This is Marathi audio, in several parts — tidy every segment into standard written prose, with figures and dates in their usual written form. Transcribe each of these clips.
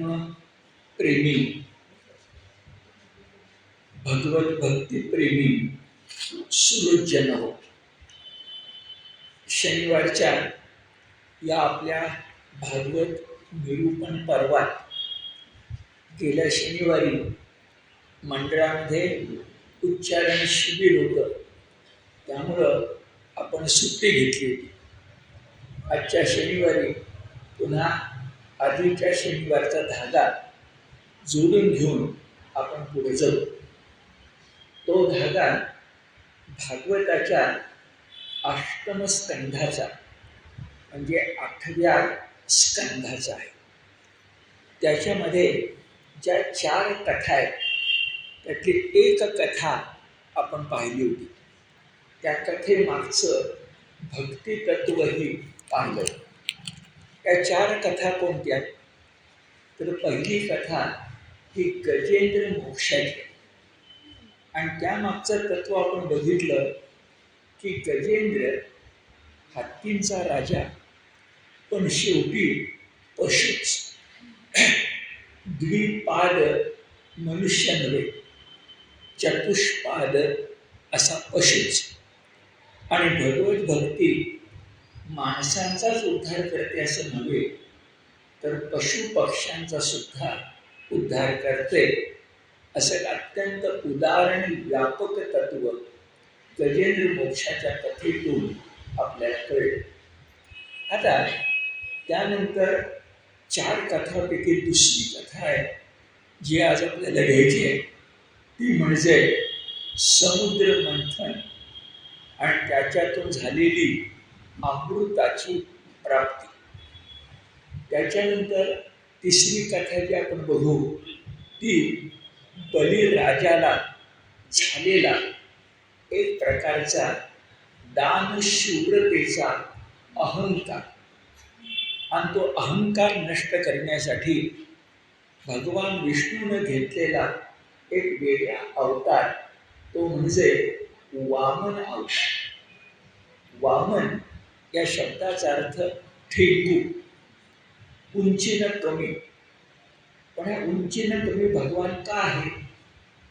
प्रेमी, भगवत भक्ती प्रेमी सुहृदजन हो. शनिवारच्या या आपल्या भागवत निरूपण पर्वात गेल्या शनिवारी मंडळामध्ये उच्चारण शिबिर होतं, त्यामुळं आपण सुट्टी घेतली होती. आजच्या शनिवारी पुन्हा आधीच्या शनिवारचा धागा जोडून घेऊन आपण पुढे जाऊ. तो धागा भागवताच्या अष्टमस्कंधाचा म्हणजे 8व्या स्कंधाचा आहे. त्याच्यामध्ये ज्या 4 कथा आहेत त्यातली एक कथा आपण पाहिली होती. त्या कथेमागचं भक्तितत्वही पाहिलं. त्या 4 कथा कोणत्या? तर पहिली कथा ही गजेंद्र मोक्षाची आणि त्यामागचं तत्व आपण बघितलं की गजेंद्र हत्तींचा राजा, पण शेवटी पशुच. द्विपाद मनुष्य नव्हे, चतुष्पाद असा पशुच. आणि भगवत भक्ती माणसांचाच उद्धार करते असं नव्हे, तर पशु पक्ष्यांचा सुद्धा उद्धार करते असं अत्यंत उदार आणि व्यापक तत्व गजेंद्र मोक्षाच्या कथेतून आपल्याला कळेल. आता त्यानंतर 4 कथापैकी दुसरी कथा आहे जी आज आपल्याला घ्यायची आहे. ती म्हणजे समुद्र मंथन आणि त्याच्यातून झालेली अमृताची प्राप्ती. त्याच्यानंतर तिसरी कथा जी आपण बघू ती बलिराजाला झालेला एक प्रकारचा दानशूरतेचा अहंकार, आणि तो अहंकार नष्ट करण्यासाठी भगवान विष्णूने घेतलेला एक वेगळा अवतार, तो म्हणजे वामन अवतार. वामन या शब्दाचा अर्थ ठेंगू, उंचीनं कमी. पण या उंचीनं कमी भगवान का आहे?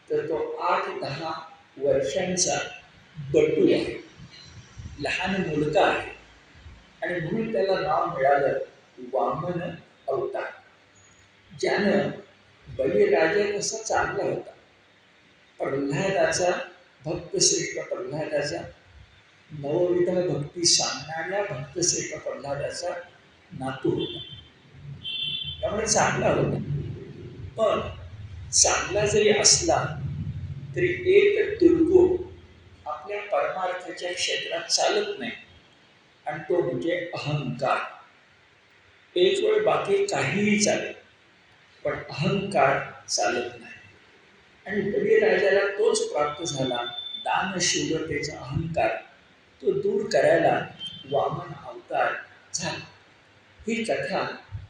तर तो 8-10 वर्षांचा बटू आहे, लहान मुलगा आहे, आणि म्हणून त्याला नाव मिळालं वामन अवतार. ज्यानं बलिराजा कसा चांगला होता, प्रल्हादाचा, भक्तश्रेष्ठ प्रल्हादाचा, नवविध भक्ती सांगणाऱ्या भक्तश्रेष्ठ प्रल्हादाचा नातू होता, त्यामुळे चांगला होता. पण चांगला जरी असला तरी एक दुर्गुण आपल्या परमार्थाच्या क्षेत्रात चालत नाही, आणि तो म्हणजे अहंकार. एक वेळ बाकी काहीही चालेल, पण अहंकार चालत नाही. आणि बलिराजाला तोच प्राप्त झाला, दानशूरतेचा अहंकार. तो दूर करायला वामन अवतार झाला. ही कथा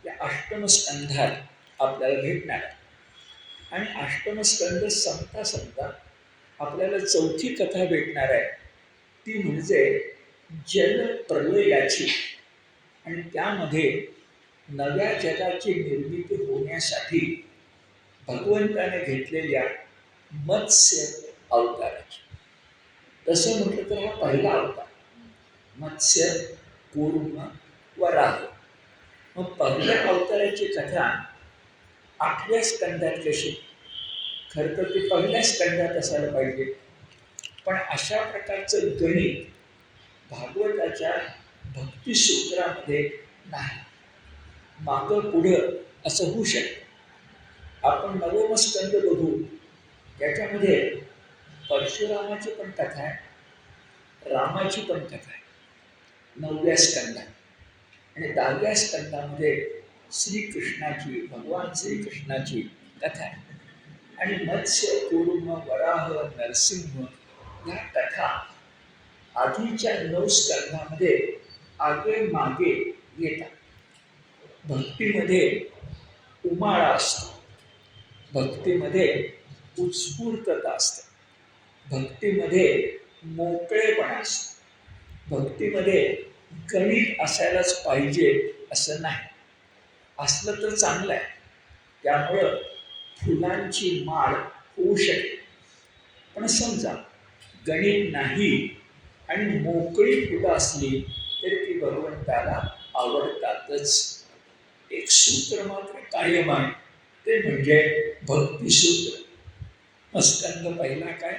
या अष्टमस्कंधात आपल्याला भेटणार आहे. आणि अष्टमस्कंध संपता संपता आपल्याला 4थी कथा भेटणार आहे. ती म्हणजे जलप्रलयाची. आणि त्यामध्ये नव्या जगाची निर्मिती होण्यासाठी भगवंताने घेतलेल्या मत्स्य अवताराची. तसं म्हटलं तर हा पहिला अवतार, मत्स्य, कूर्म, वराह. मग पहिल्या अवताराची कथा 8व्या स्कंधात कशी? खरं तर ती पहिल्या स्कंधात असायला पाहिजे, पण अशा प्रकारचं गणित भागवताच्या भक्तिसूत्रामध्ये नाही. मागं पुढं असं होऊ शकतं. आपण 9वा स्कंद बघू, त्याच्यामध्ये परशुरामाची पण कथा आहे, रामाची पण कथा आहे 9व्या स्कंदात. आणि 10व्या स्कंदामध्ये श्रीकृष्णाची, भगवान श्रीकृष्णाची कथा आहे. आणि मत्स्य, कूर्म, वराह, नरसिंह या कथा आधीच्या 9 स्कंदामध्ये आगे मागे येतात. भक्तीमध्ये उमाळा असतो, भक्तीमध्ये उत्स्फूर्तता असते, भक्तीमध्ये मोकळेपणा असतो, भक्तीमध्ये गणित असायलाच पाहिजे असं नाही. असलं तर चांगलं आहे, त्यामुळं फुलांची माळ होऊ शकते. पण समजा गणित नाही आणि मोकळी फुलं असली तरी ती भगवंताला आवडतातच. एक सूत्र मात्र कायम आहे, ते म्हणजे भक्तिसूत्र. स्कंद पहिला काय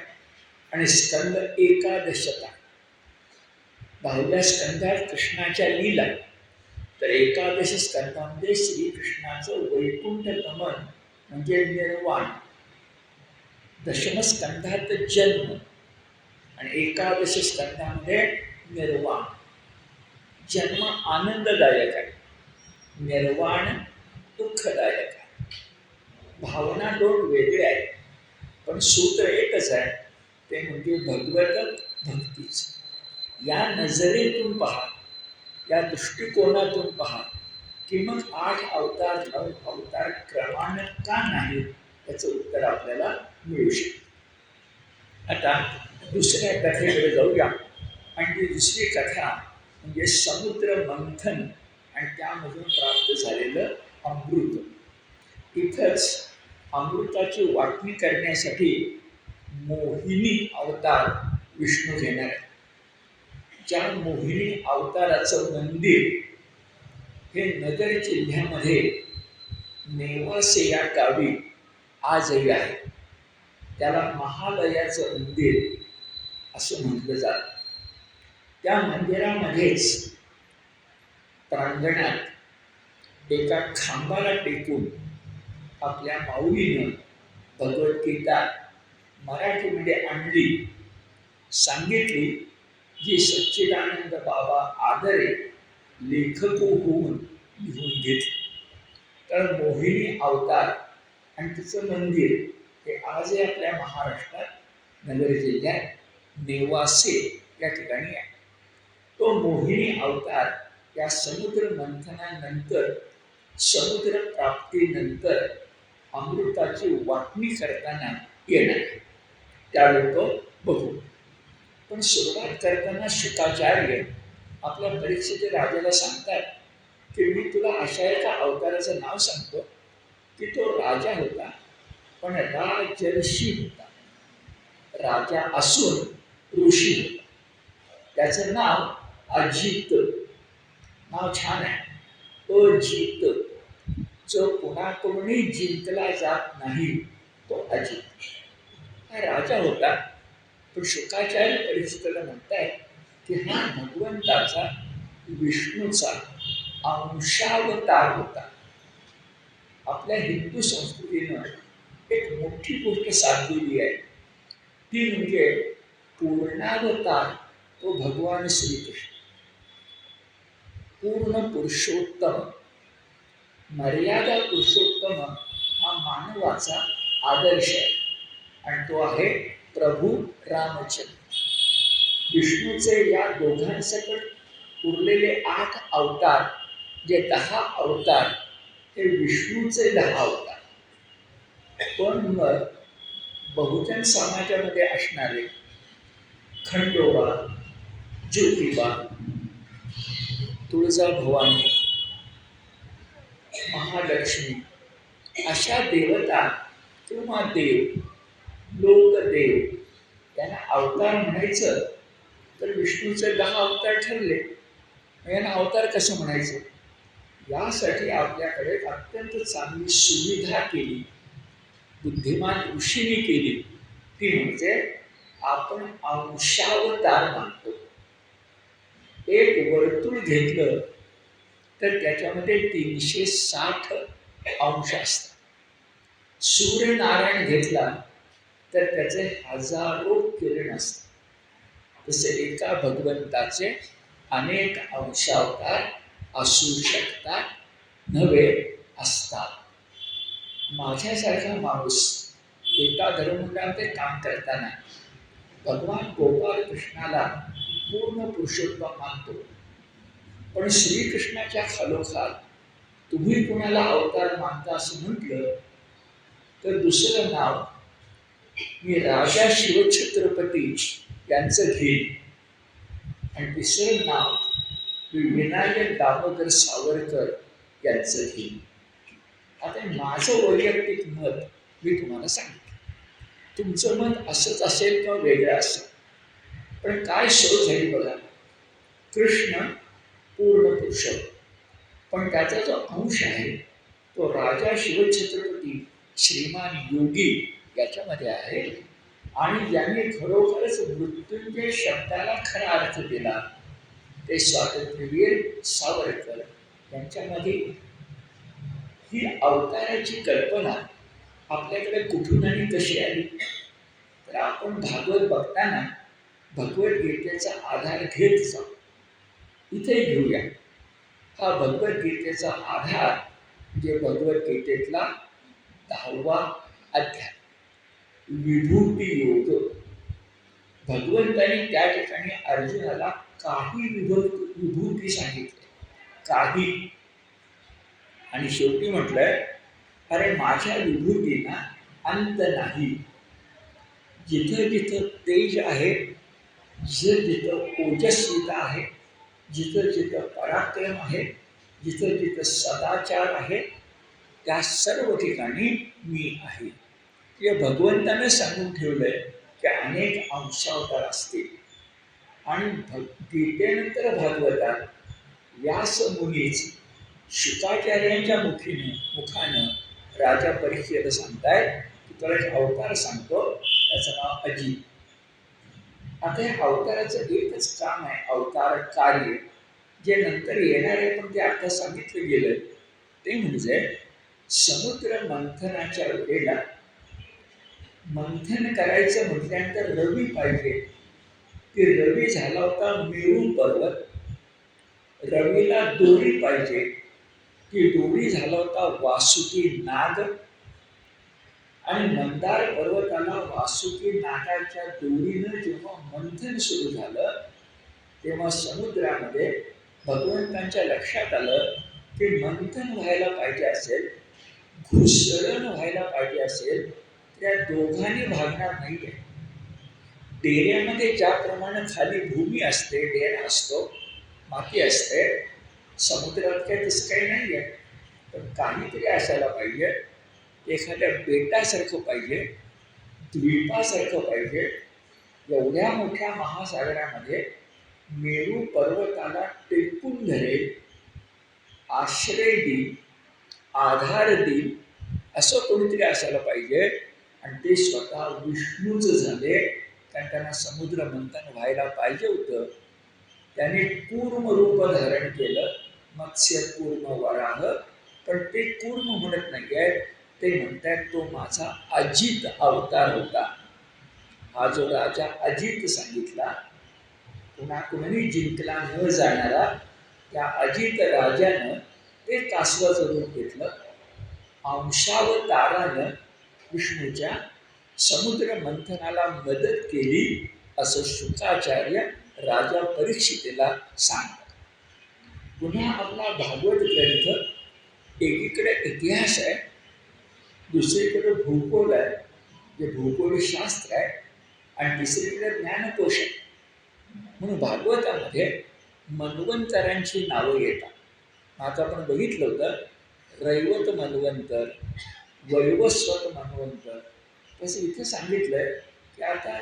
आणि स्कंद एकादशता. 10व्या स्कंदात कृष्णाच्या लीला, तर एकादश स्कंदामध्ये श्रीकृष्णाचं वैकुंठ गमन म्हणजे निर्वाण, दशमस्कंधात जन्म आणि एकादश स्कंधामध्ये निर्वाण. जन्म आनंददायक आहे, निर्वाण दुःखदायक आहे. भावना दोन वेगळ्या आहेत, पण सूत्र एकच आहे, ते म्हणजे भगवत भक्तीच. या नजरेतून पहा, या दृष्टिकोनातून पहा की मग 8 अवतार 9 अवतार क्रमानं का नाही, याचं उत्तर आपल्याला मिळू शकतं. आता दुसऱ्या कथेकडे जाऊया. आणि ती दुसरी कथा म्हणजे समुद्र मंथन आणि त्यामधून प्राप्त झालेलं अमृत. इथंच अमृताची वाटणी करण्यासाठी मोहिनी अवतार विष्णू घेणार आहे. ज्या मोहिनी अवताराचं मंदिर हे नगर जिल्ह्यामध्ये नेवासे या गावी आजही आहे. त्याला महालयाचं मंदिर असं म्हटलं जातं. त्या मंदिरामध्येच प्रांगणात एका खांबाला टेकून आपल्या माऊलीनं भगवद्गीता मराठीमध्ये आणली, सांगितली, जी सच्चिदानंद बाबा आदरे लेखक होऊन लिहून घेतली. तर मोहिनी अवतार आणि तिचं मंदिर हे आजही आपल्या महाराष्ट्रात नगर जिल्ह्यात नेवासे या ठिकाणी आहे. तो मोहिनी अवतार या समुद्र मंथनानंतर, समुद्र प्राप्तीनंतर अमृताची वाटणी करताना येणार आहे. त्यावेळी तो बघू. पण सुरुवात करताना शुकाचार्य आपल्या परीक्षित राजाला सांगतात की मी तुला अशा एका अवताराचं नाव सांगतो की तो राजा होता, पण राजर्षी होता. राजा असून ऋषी होता. त्याचं नाव अजित. नाव छान आहे, अजित. जो कोणाकडूनही जिंकला जात नाही तो अजित. हा राजा होता. पण शुकाचार्य परीक्षिताला म्हणतायत की हा भगवंताचा, विष्णूचा अंशावतार होता. आपल्या हिंदू संस्कृतीनं एक मोठी गोष्ट साधलेली आहे, ती म्हणजे पूर्णावतार तो भगवान श्रीकृष्ण. पूर्ण पुरुषोत्तम, मर्यादा पुरुषोत्तम हा मानवाचा आदर्श आहे आणि तो आहे प्रभू रामचंद्र. विष्णूचे या दोघांसकट उरलेले 8 अवतार, जे 10 अवतार हे विष्णूचे 10 अवतार. पण मग बहुजन समाजामध्ये असणारे खंडोबा, ज्योतिबा, तुळजाभवानी, महालक्ष्मी अशा देवता किंवा देव, लोकदेव त्यांना अवतार म्हणायचं तर विष्णूचे 10 अवतार ठरले. यांना अवतार कसं म्हणायचं? यासाठी आपल्याकडे अत्यंत चांगली सुविधा केली, बुद्धिमान ऋषीने केली. ती म्हणजे आपण अंशावतार मानतो. एक वर्तुळ घेतलं तर त्याच्यामध्ये 360 अंश असतात. सूर्यनारायण घेतला तर त्याचे हजारो किरण असतात. तसे एका भगवंताचे अनेक अंशावतार असू शकतात, नव्हे असतात. माझ्यासारखा माणूस एका धर्ममंडळामध्ये काम करताना भगवान गोपाल कृष्णाला पूर्ण पुरुषोत्तम मानतो, पण श्रीकृष्णाच्या खालोखाल तुम्ही कुणाला अवतार मानता असं म्हटलं तर दुसरं नाव मी राजा शिवछत्रपती यांचं घेईन आणि तिसरं नाव मी विनायक दामोदर सावरकर यांचं घेईन. आता माझं वैयक्तिक मत मी तुम्हाला सांगितलं. तुमचं मत असंच असेल किंवा वेगळं असेल, पण काय सोय झाली बघा. कृष्ण पूर्ण पुरुषोत्तम, पण त्याचा जो अंश आहे तो राजा शिवछत्रपती श्रीमान योगी याच्यामध्ये आहे. आणि ज्यांनी खरोखरच मृत्युंजय शब्दाला खरा अर्थ दिला ते स्वातंत्र्यवीर सावरकर यांच्यामध्ये ही अवताराची कल्पना आपल्याकडे कुठून आणि कशी आली. तर आपण भागवत बघताना भगवद्गीतेचा आधार घेत जाऊ. इथे घेऊया. हा भगवद्गीतेचा आधार म्हणजे भगवद्गीतेतला 10वा अध्याय विभूती योग. भगवंतांनी त्या ठिकाणी अर्जुनाला काही विभूती सांगितली, काही. आणि शेवटी म्हटलंय, अरे माझ्या विभूतींना अंत नाही. जिथं जिथं तेज आहे, जिथं जिथं ओजस्विता आहे, जिथं जिथं पराक्रम आहे, जिथं जिथं सदाचार आहे, त्या सर्व ठिकाणी मी आहे. हे भगवंताने सांगून ठेवलंय की अनेक अंशावतार असतील. आणि गीतेनंतर भागवतात व्यास मुनीच शुकाचार्यांच्या मुखानं राजा परीक्षेला सांगतायत की तुला एक अवतार सांगतो, त्याचं नाव अजित. आता या अवताराचं एकच काम आहे, अवतार कार्य, जे नंतर येणार आहे पण ते आता सांगितलं गेलं. ते म्हणजे समुद्र मंथनाच्या वेळेला मंथन करायचं म्हटल्यानंतर रवी पाहिजे. की रवी झाला होता मेरू पर्वत, रवीला दोरी पाहिजे. ती दोरी झाला होता वासुकी नाग. आणि मंदार पर्वताला वासुकी नागाच्या दोरीनं जेव्हा मंथन सुरू झालं तेव्हा समुद्रामध्ये भगवंतांच्या लक्षात आलं की मंथन व्हायला पाहिजे असेल, घुसळण व्हायला पाहिजे असेल, त्या दोघांनी भागणार नाहीये. डेऱ्यामध्ये ज्याप्रमाणे खाली भूमी असते, डेरा असतो, माती असते, समुद्रात काही तसं काही नाही आहे. पण काहीतरी असायला पाहिजे, एखाद्या बेटासारखं पाहिजे, द्वीपासारखं पाहिजे. एवढ्या मोठ्या महासागरामध्ये मेरू पर्वताला टेकून धरेल, आश्रय देईल, आधार देईल, असं कोणीतरी असायला पाहिजे. आणि ते स्वतः विष्णूच झाले, कारण त्यांना समुद्र मंथन व्हायला पाहिजे होतं. त्यांनी कूर्म रूप धारण केलं, मत्स्य कूर्म वराह. पण ते कूर्म म्हणत नाही आहेत, ते म्हणतात तो माझा अजित अवतार होता. हा जो राजा अजित सांगितला, कुणाकुणाने जिंकला न जाणारा, त्या अजित राजानं ते कासवाचं रूप घेतलं. अंशावतारानं विष्णूच्या समुद्र मंथनाला मदत केली, असं शुकाचार्य राजा परीक्षितेला सांगतात. पुन्हा आपला भागवत ग्रंथ एकीकडे इतिहास आहे, दुसरीकडे भूगोल आहे, जे भूगोलशास्त्र आहे, आणि तिसरीकडे ज्ञानकोश आहे. म्हणून भागवतामध्ये मन्वंतरांची नावं येतात. आता आपण बघितलं होतं रैवत मन्वंतर, वैवस्वत मन्वंतर. तसं इथं सांगितलंय की आता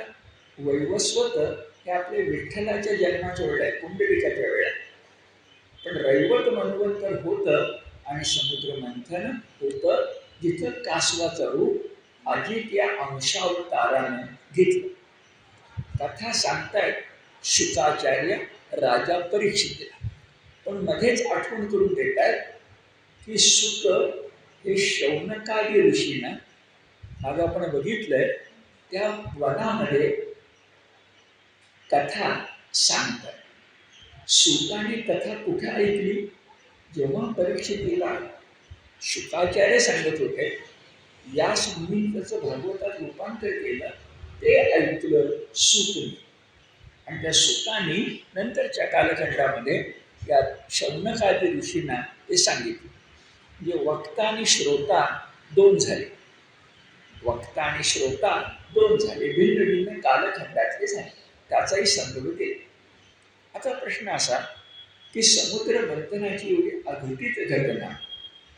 वैवस्वत हे आपले विठ्ठलाच्या जन्माच्या वेळ आहे, कुंडलिकाच्या वेळ आहे. पण रैवत मन्वंतर होतं आणि समुद्र मंथन होतं, जिथं कासवाचं रूप अजित या अंशावतारानं घेतलं. कथा सांगतायत शुकाचार्य राजा परीक्षितेला. पण मध्येच आठवण करून देत आहेत की सुत हे शौनकादी ऋषीनं, मागं आपण बघितलंय, त्या वनामध्ये कथा सांगतात. सुताने कथा कुठे ऐकली? जेव्हा परीक्षितेला शुकाचार्य सांगत होते, यास मुनी त्याचं भागवतात रूपांतर केलं, ते ऐकलं सूतने. आणि त्या सुतांनी नंतरच्या कालखंडामध्ये या शौनकादी ऋषींना ते सांगितलं. म्हणजे वक्ता आणि श्रोता दोन झाले, वक्ता आणि श्रोता दोन झाले, भिन्न भिन्न कालखंडातले झाले. त्याचाही संदर्भ दिला. आता प्रश्न असा की समुद्र मंथनाची एवढी अघटित घटना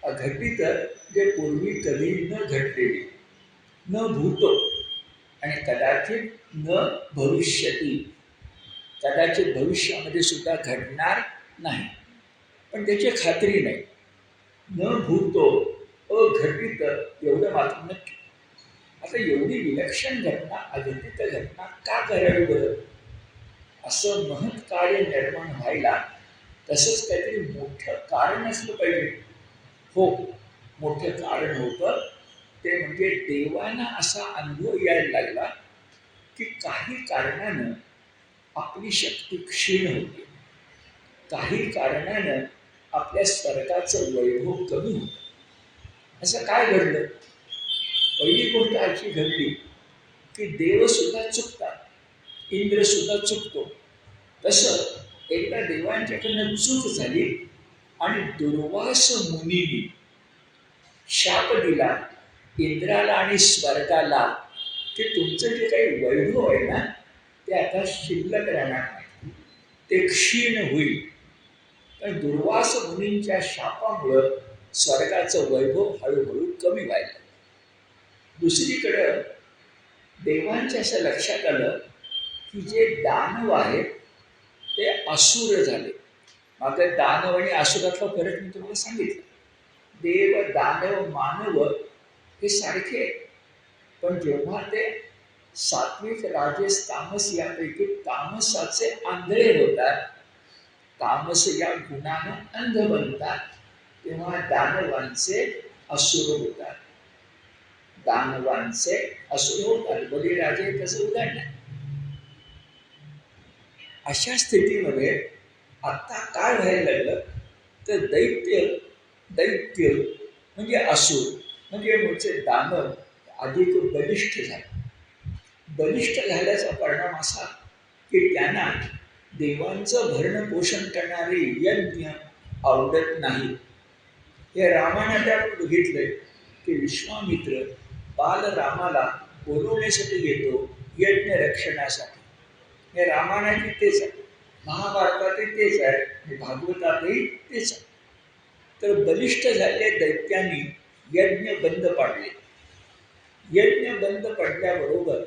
अघटित जे पूर्वी कधी न घडलेले, न भूतो आणि कदाचित न भविष्यती, कदाचित भविष्यामध्ये सुद्धा घडणार नाही, पण त्याची खात्री नाही. न भूतो अघटित एवढं मात्र नक्की. आता एवढी विलक्षण घटना, अघटित घटना का करावी बरं? असं महत् कार्य निर्माण व्हायला तसंच काहीतरी मोठं कारण असलं पाहिजे. हो, मोठं कारण होतं ते म्हणजे देवांना असा अनुभव यायला लागला की काही कारणानं आपली शक्ती क्षीण होते, काही कारणानं आपल्या स्वर्गाचं वैभव कमी होतं. असं काय घडलं? पहिली गोष्ट अशी घडली की देवसुद्धा चुकतात, इंद्रसुद्धा चुकतो. तसं एकदा देवांच्याकडनं चूक झाली आणि दुर्वास मुनीने शाप दिला इंद्राला आणि स्वर्गाला की तुमचं जे काही वैभव आहे ना ते आता शिल्लक राहणार नाही, ते क्षीण होईल. पण दुर्वास मुनींच्या शापामुळं स्वर्गाचं वैभव हळूहळू कमी व्हायला. दुसरीकडं देवांच्या असं लक्षात आलं की जे दानव आहेत ते असुर झाले. मागं दानव आणि असुरातला फरक मी तुम्हाला सांगितलं. देव, दानव, मानव हे सारखे, पण जेव्हा ते सात्विक, राजस, तामस यापैकी तामसाचे आंधळे होतात, तामस या गुणानं अंध बनतात, तेव्हा दानवांचे असुर होतात. दानवांचे असुर होतात. बळीराजे तसं उदाहरण आहे. अशा स्थितीमध्ये आता काय व्हायला लागलं तर दैत्य म्हणजे असुर म्हणजे मूळचे दानव अधिक बलिष्ठ झाले. बलिष्ठ झाल्याचा परिणाम असा की त्यांना देवांचं भरण पोषण करणारे यज्ञ आवडत नाही. हे रामाने आपण बघितलंय की विश्वामित्र बालरामाला बोलवण्यासाठी येतो यज्ञ रक्षणासाठी. हे रामायणातही तेच आहे, महाभारतातही तेच आहे आणि भागवतातही तेच आहे. तर बलिष्ठ झालेल्या दैत्यांनी यज्ञ बंद पाडले. यज्ञ बंद पडल्याबरोबर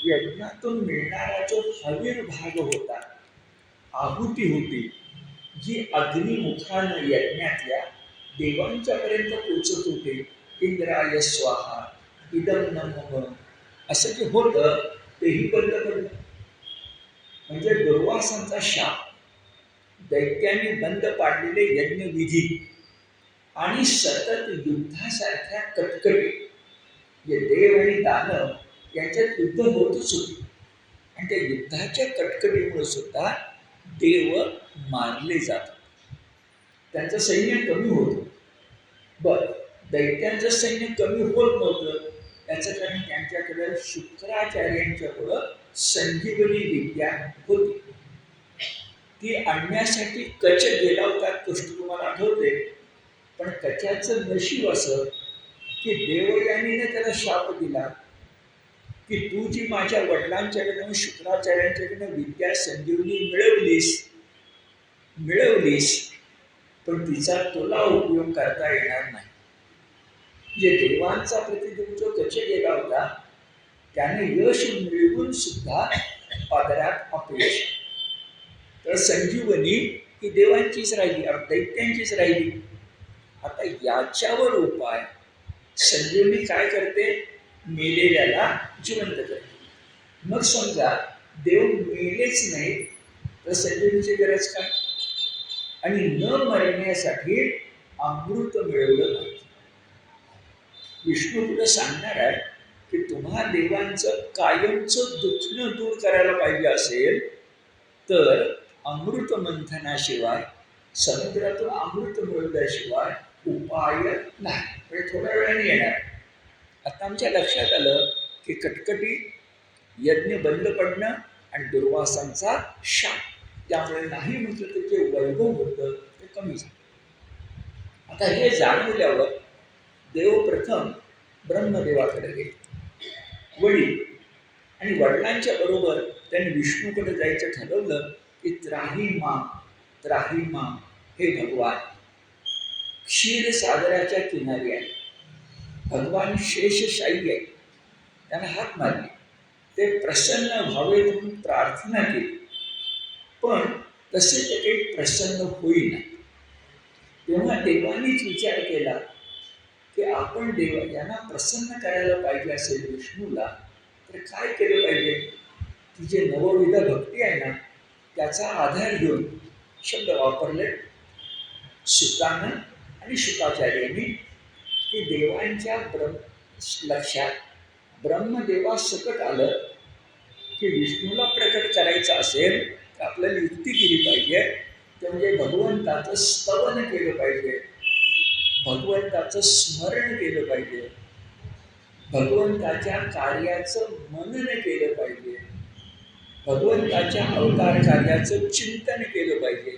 यज्ञातून मिळणारा जो हवीर भाग होता, आहुती होती, जी अग्निमुखानं यज्ञातल्या देवांच्यापर्यंत पोचत होते. इंद्राय स्वाहा इदं नमः असं जे होतं तेही बंद पडलं. म्हणजे दुर्वासांचा शाप, दैत्यांनी बंद पाडलेले यज्ञविधी आणि सतत युद्धासारख्या कटकटी, जे देव आणि दानव यांच्यात युद्ध होतच होती आणि त्या युद्धाच्या कटकटीमुळे सुद्धा देव मारले जातात, त्यांचं सैन्य कमी होतं. बरं, दैत्यांचं सैन्य कमी होत नव्हतं याचं कारण त्यांच्याकडं शुक्राचार्यांच्याकडं संजीवनी विद्या होती. ती आणण्यासाठी कच गेला होता, गोष्ट तुम्हाला आठवते. पण कचाचं नशीब असं की देवयानीने त्याला शाप दिला की तू जी माझ्या वडिलांच्याकडनं शुक्राचार्यांच्याकडनं विद्या संजीवनी मिळवलीस पण तिचा तुला उपयोग करता येणार नाही. जे देवांचा प्रतिनिधी जो कच गेला होता त्याने यश मिळवून सुद्धा पदरात अपयश. तर संजीवनी ही देवांचीच राहिली, दैत्यांचीच राहिली. आता याच्यावर उपाय संजीवनी काय करते? मेलेल्याला जिवंत करते. मग समजा देव मेलेच नाही तर संजीवनीची गरज काय? आणि न मरण्यासाठी अमृत मिळवलं पाहिजे. विष्णू पुढे सांगणार आहे की तुम्हा देवांचं कायमचं दुखणं दूर करायला पाहिजे असेल तर अमृत मंथनाशिवाय, समुद्रातून अमृत मिळवल्याशिवाय उपाय नाही. म्हणजे थोड्या वेळाने येणार. आता आमच्या लक्षात आलं की कटकटी, यज्ञ बंद पडणं आणि दुर्वासांचा शाप, त्यामुळे नाही म्हटलं तर जे वैभव होतं ते कमी झालं. आता हे जाणवल्यावर देव प्रथम ब्रह्मदेवाकडे गेले. वडील आणि वडिलांच्या बरोबर त्यांनी विष्णूकडे जायचं ठरवलं की त्राही माम हे भगवान, क्षीरसागराच्या किनारी आहे. भगवान शेषशाही आहे. त्यांना हात मारले, ते प्रसन्न व्हावे म्हणून प्रार्थना केली, पण तसे ते काही प्रसन्न होईना. तेव्हा देवानीच विचार केला की आपण यांना प्रसन्न करायला पाहिजे असेल विष्णूला, तर काय केलं पाहिजे. ती जे नवविध भक्ती आहे ना, त्याचा आधार घेऊन शब्द वापरले सुतानं आणि शुकाचार्यांनी की देवांच्या लक्षात ब्रह्मदेवा सकट आलं की विष्णूला प्रकट करायचं असेल तर आपल्याला युक्ती केली पाहिजे. ते म्हणजे भगवंताचं स्तवन केलं पाहिजे, भगवंताचं स्मरण केलं पाहिजे, भगवंताच्या कार्याचं मनन केलं पाहिजे, भगवंताच्या अवतार कार्याचं चिंतन केलं पाहिजे.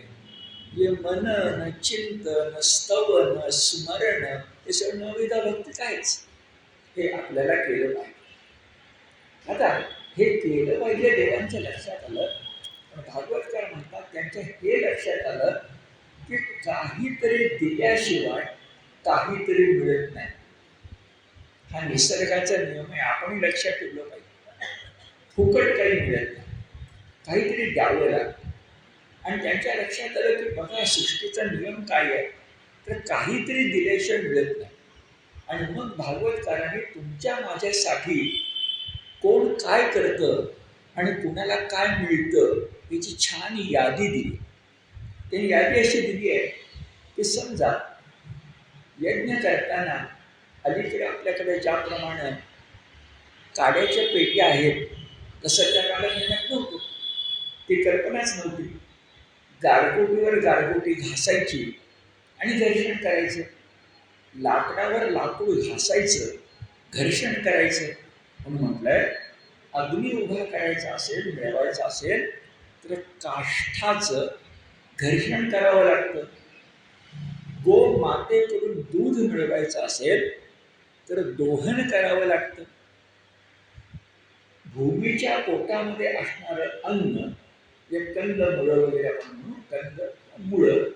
जे मनन, चिंतन, स्तवन, स्मरण हे सगळं नवविधा भक्ती कायच, हे आपल्याला केलं पाहिजे. आता हे केलं पाहिजे देवांच्या लक्षात आलं, पण भागवतकार म्हणतात त्यांच्या हे लक्षात आलं की काहीतरी दिल्याशिवाय काहीतरी मिळत नाही. हा निसर्गाचा नियम आहे, आपण लक्षात ठेवलं पाहिजे. फुकट काही मिळत नाही, काहीतरी द्यावं लागतं. आणि त्यांच्या लक्षात आलं की बघा सृष्टीचा नियम काय आहे, तर काहीतरी दिल्याशिवाय मिळत नाही. आणि मग भागवतकारांनी तुमच्या माझ्यासाठी कोण काय करतं आणि कुणाला काय मिळतं याची छान यादी दिली. त्यांनी यादी अशी दिली आहे की समजा यज्ञ करताना अलीकडे आपल्याकडे ज्याप्रमाणे काड्याच्या पेट्या आहेत तसं त्या काळात येण्यात नव्हतं, ती कल्पनाच नव्हती. गारगोटीवर गारगोटी घासायची आणि घर्षण करायचं, लाकडावर लाकूड घासायचं, घर्षण करायचं. म्हणून म्हटलंय अग्नी उभा करायचा असेल, मिळवायचा असेल तर काष्ठाचं घर्षण करावं लागतं. गो मातेकडून दूध मिळवायचं असेल तर दोहन करावं लागतं. भूमीच्या पोटामध्ये असणारं अन्न, जे कंद मुळं वगैरे आपण म्हणू, कंद मुळं,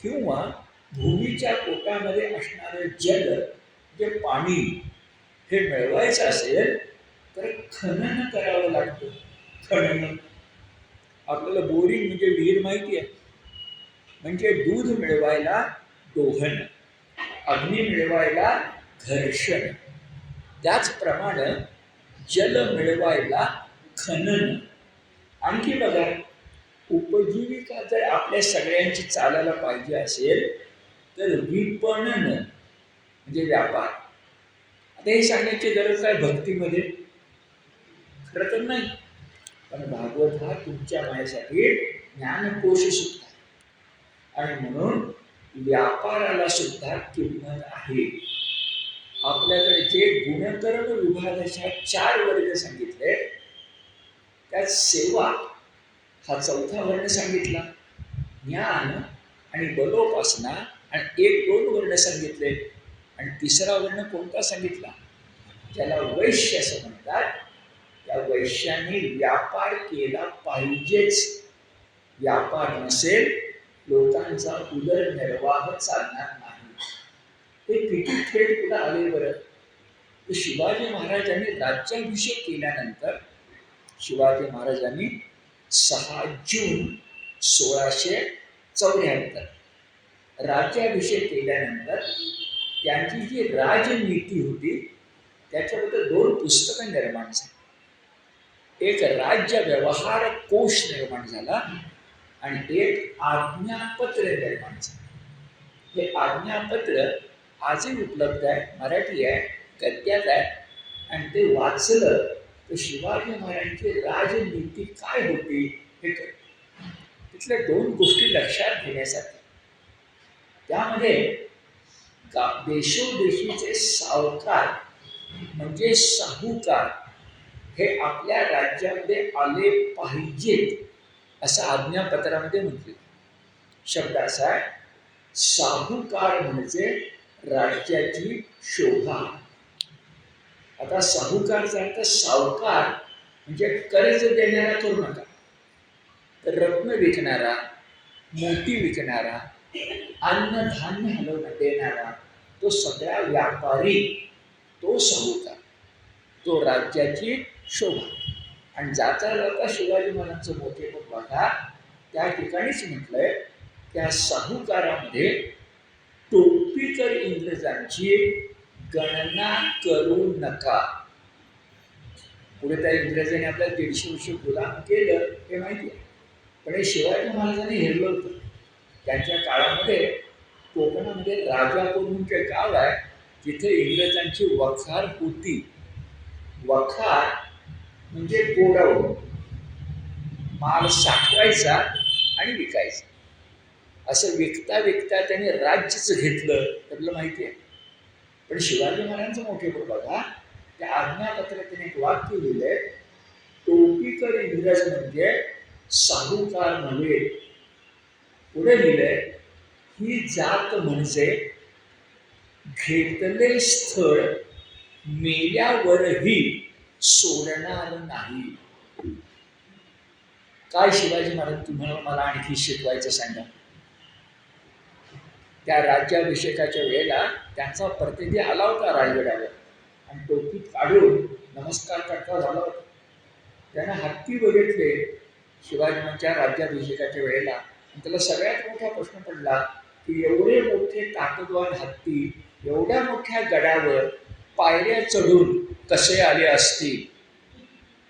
किंवा भूमीच्या पोटामध्ये असणारं जल, जे पाणी, हे मिळवायचं असेल तर खनन करावं लागतं. खनन, आपल्याला बोरिंग म्हणजे विहीर माहिती आहे, म्हणजे दूध मिळवायला दोहन, अग्नी मिळवायला घर्षण, त्याचप्रमाणे जल मिळवायला खनन. आणखी बघा, उपजीविका जर आपल्या सगळ्यांची चालायला पाहिजे असेल तर विपणन म्हणजे व्यापार. आता हे सांगण्याची गरज आहे भक्तीमध्ये, खरं तर नाही, पण भागवत हा तुमच्या माझ्यासाठी ज्ञानकोश सुद्धा, आणि म्हणून व्यापाराला सुद्धा किंमत आहे. आपल्याकडे जे गुणकर्म विभागाच्या 4 वर्ग सांगितले, त्यात सेवा हा 4था वर्ण सांगितला, ज्ञान आणि बलोपासना आणि 1-2 वर्ण सांगितले, आणि 3रा वर्ण कोणता सांगितला, ज्याला वैश्य असं म्हणतात. त्या वैश्याने व्यापार केला पाहिजेच. व्यापार नसेल लोकांचा उदरनिर्वाह चालणार नाही. ते किती थेट पुढे आले बरं. तर शिवाजी महाराजांनी राज्याभिषेक केल्यानंतर, शिवाजी महाराजांनी 6 जून 1674 राज्याभिषेक केल्यानंतर त्यांची जी राजनीती होती त्याच्याबद्दल 2 पुस्तकं निर्माण झाली. एक राज्य व्यवहार कोश निर्माण झाला आणि एक आज्ञापत्र निर्माण झालं. हे आज्ञापत्र आजही उपलब्ध आहे, मराठी आहे, गद्यात आहे, आणि ते वाचलं तर शिवाजी महाराजांची राजनीती काय होती हे कळतं. तिथल्या 2 गोष्टी लक्षात घेण्यासाठी, त्यामध्ये देशोदेशीचे सावकार म्हणजे साहूकार हे आपल्या राज्यामध्ये आले पाहिजेत असं आज्ञापत्रामध्ये म्हटले. शब्द असा आहे, साहूकार म्हणजे राज्याची शोभा. आता साहूकारचा अर्थ सावकार म्हणजे कर्ज देणारा करू नका, तर रत्न विकणारा, मोती विकणारा, अन्न धान्य हलवून देणारा तो सगळा व्यापारी, तो साहुकार, तो राज्याची शोभा. आणि जाता जाता शिवाजी महाराजांचं मोठेपण बघा, त्या ठिकाणीच म्हटलंय, त्या साहुकारामध्ये टोपीकर इंग्रजांची गणना करू नका. पुढे त्या इंग्रजांनी आपल्याला 150 वर्ष गुलाम केलं हे माहिती आहे, पण हे शिवाजी महाराजांनी हेरलं होतं. त्यांच्या काळामध्ये कोकणामध्ये राजापूर म्हणून गाव आहे, तिथे इंग्रजांची वखार होती. वखार म्हणजे गोडाऊन, माल साठवायचा आणि विकायचा. असं विकता विकता त्यांनी राज्यच घेतलं, आपल्याला माहिती आहे. पण शिवाजी महाराजांचं मोठेपण बघा, त्या आज्ञापत्रात त्याने एक वाक्य लिहिलंय, टोपीकर इंग्रज म्हणजे साहुकार नव्हे. पुढे लिहिलंय, ही जात म्हणजे घेतले स्थळ मेल्यावरही सोडणार नाही. काय शिवाजी महाराज तुम्हाला मला आणखी शिकवायचं सांगा. त्या राज्याभिषेकाच्या वेळेला त्यांचा प्रतिनिधी आला होता राजगडावर आणि टोपी काढून नमस्कार करता झाला होता. त्यानं हत्ती बघितले शिवाजींच्या राज्याभिषेकाच्या वेळेला, आणि त्याला सगळ्यात मोठा प्रश्न पडला की एवढे मोठे ताकदवान हत्ती एवढ्या मोठ्या गडावर पायऱ्या चढून कसे आले असतील,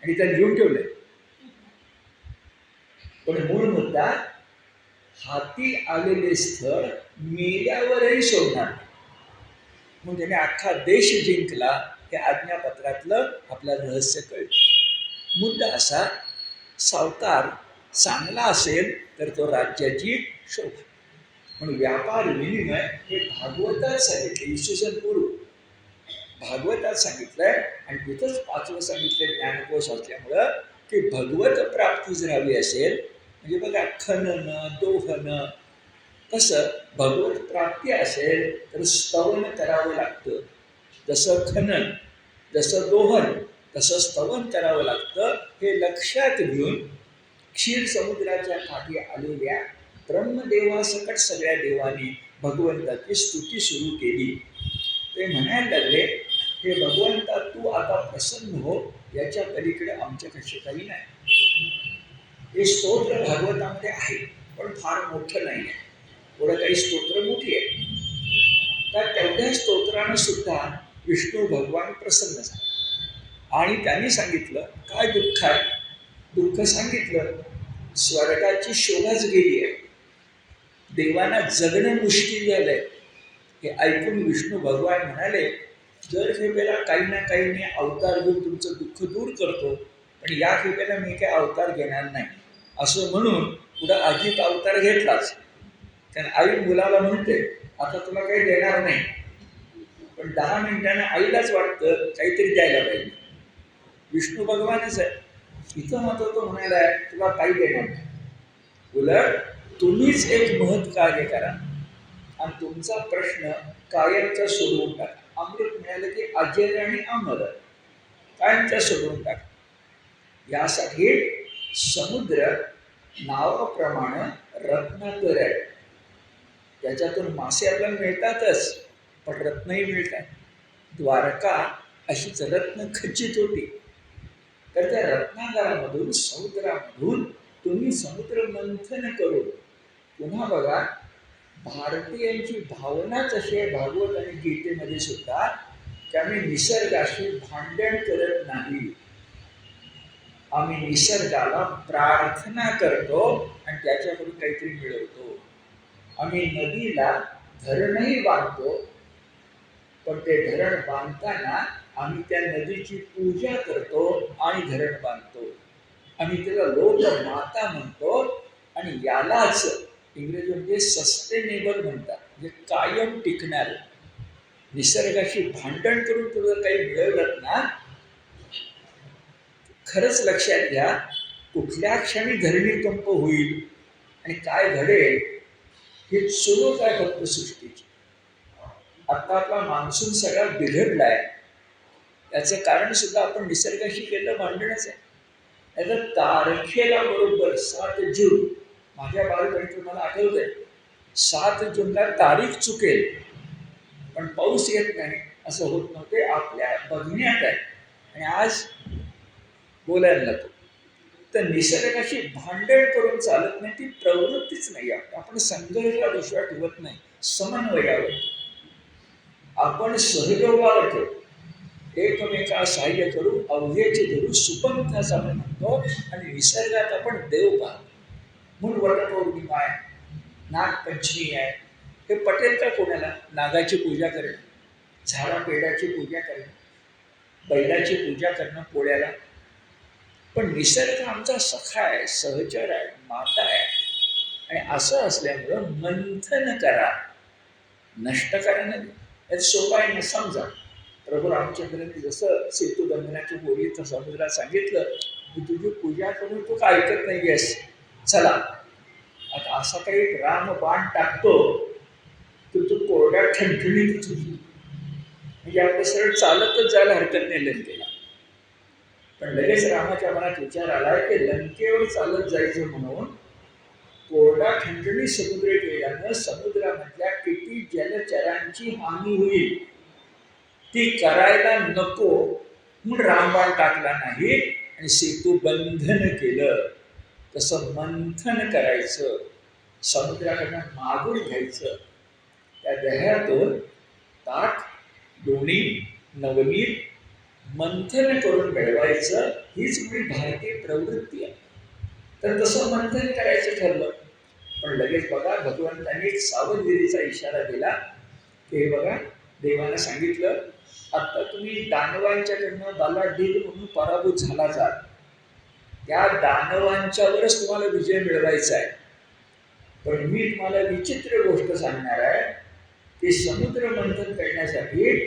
आणि त्या लिहून ठेवले. पण मूळ मुद्दा, हाती आलेले स्थळ मेल्यावरही सोडणार नाही. म्हणून त्याने अख्खा देश जिंकला. हे आज्ञापत्रातलं आपल्याला रहस्य कळलं. मुद्दा असा, सावकार चांगला असेल तर तो राज्याची शोभा. म्हणून व्यापार विनिमय हे भागवतात सांगितले, इसवी पूर्व भागवतात सांगितलंय. आणि तिथंच 5वं सांगितलंय ज्ञानकोश असल्यामुळं की भगवत प्राप्ती जर हवी असेल, म्हणजे बघा खनन दोहन, कसं भगवत प्राप्ती असेल तर स्तवन करावं लागतं. जसं खनन, जसं दोहन, तसं स्तवन करावं लागतं. हे लक्षात घेऊन क्षीर समुद्राच्या काठी आलेल्या ब्रह्मदेवासकट सगळ्या देवांनी भगवंताची स्तुती सुरू केली. ते म्हणायला लागले, हे भगवंता तू आता प्रसन्न हो, याच्या पलीकडे आमच्याकडे काही नाही. हे स्तोत्र भागवतामध्ये आहे, पण फार मोठं नाही आहे. थोडं काही स्तोत्र मोठी आहे. तर तेवढ्या स्तोत्रानं सुद्धा विष्णू भगवान प्रसन्न झाले. आणि त्यांनी सांगितलं काय दुःख आहे. दुःख सांगितलं, स्वर्गाची शोभाच गेली आहे, देवांना जगणं मुश्किल झालंय. हे ऐकून विष्णू भगवान म्हणाले, दर खेपेला काही ना काही मी अवतार घेऊन तुमचं दुःख दूर करतो, पण या खेपेला मी काही अवतार घेणार नाही. असं म्हणून पुढं अजित अवतार घेतलाच. कारण आई मुलाला म्हणते, आता तुला काही देणार नाही, पण 10 मिनिटांना आईलाच वाटतं काहीतरी द्यायला पाहिजे. विष्णू भगवानच आहे. इथं मात्र तो म्हणायला आहे, तुला काही देणार नाही, उलट तुम्हीच एक महत् कार्य करा आणि तुमचा प्रश्न कायमचा सोडवून टाका. अमृत मिळालं की अजय आणि अमर कायमचा सोडवून टाका. यासाठी समुद्र नावाप्रमाणे रत्नाकर आहे. त्याच्यातून मासे आपल्याला मिळतातच, पण रत्नही मिळतात. द्वारका अशीच रत्न खचित होती. तर त्या रत्नागारामधून समुद्रामधून तुम्ही समुद्र मंथन करून, पुन्हा बघा भारतीयांची भावनाच अशी आहे भागवत आणि गीतेमध्ये सुद्धा, की आम्ही निसर्गाशी भांडण करत नाही. आम्ही निसर्गाला प्रार्थना करतो आणि त्याच्याकडून काहीतरी मिळवतो. आम्ही नदीला धरणही बांधतो, पण ते धरण बांधताना आम्ही त्या नदीची पूजा करतो आणि धरण बांधतो. आम्ही त्याला लोक माता म्हणतो. आणि यालाच इंग्रजीमध्ये सस्टेनेबल म्हणतात, म्हणजे कायम टिकणार. निसर्गाशी भांडण करून तुला काही मिळवलं ना, खरंच लक्षात घ्या, कुठल्या क्षणी धरणीकंप होईल आणि काय घडेल हे सुरूच आहे फक्त सृष्टीची. आता आपला मान्सून सगळा बिघडलाय, त्याचं कारण सुद्धा आपण निसर्गाशी केलं भांडणच आहे. त्याचं तारखेला बरोबर 7 जून माझ्या बालपणी तुम्हाला आठवतंय, 7 जूनला तारीख चुकेल पण पाऊस येत नाही असं होत नव्हते आपल्या बघण्यात आहे. आणि आज बोलायला लागतो. तर निसर्गाशी भांडण करून चालत नाही, ती प्रवृत्तीच नाही. आपण संघर्षाला दुसरा ठेवत नाही, समन्वयावर आपण सहयोगावर ठेवतो. एकमेका सहाय्य करू अवघेचे धरू सुपंथाचा आपण म्हणतो. आणि निसर्गात आपण देव पाहतो. म्हणून वटपौर्णिमा आहे, नागपंचमी आहे. हे पटेल का कोणाला? नागाची पूजा करणं, झाडा पेडाची पूजा करणं, बैलाची पूजा करणं पोळ्याला. पण निसर्ग आमचा सखा आहे, सहचर आहे, माता आहे. आणि असं असल्यामुळं मंथन करा, नष्ट करा नाही. यात सोपा आहे ना. समजा प्रभू रामचंद्रांनी जसं सेतुबंधनाची बोलीचं समुद्रात सांगितलं की तुझी पूजा करून तू काय ऐकत नाही आहेस, चला. आता असा काही राम बाण टाकतो तर तू कोरड्या ठणठणीत तुझी, म्हणजे आपलं सरळ चालतच जायला हरकत नाही लंकेला. पण लगेच रामाच्या मनात विचार आला की लंकेवर चालत जायचं म्हणून कोरडा ठणठणी समुद्र केल्यानं समुद्रामधल्या किती जलचरांची हानी होईल, ती करायला नको म्हणून रामबाण टाकला नाही आणि सेतू बंधन केलं. तसं मंथन करायचं, समुद्राकडनं मागून घ्यायचं. त्या दह्यातून ताक, लोणी, नवनीत मंथन करून मिळवायचं. हीच म्हणजे भारतीय प्रवृत्ती आहे. तर तसं मंथन करायचं ठरलं. पण लगेच बघा भगवंतांनी एक सावधगिरीचा इशारा दिला की हे बघा, देवानं सांगितलं आता तुम्ही दानवांच्याकडनं बालाढील म्हणून पराभूत झाला जाल, त्या दानवांच्यावरच तुम्हाला विजय मिळवायचा आहे. पण मी तुम्हाला विचित्र गोष्ट सांगणार आहे की समुद्र मंथन करण्यासाठी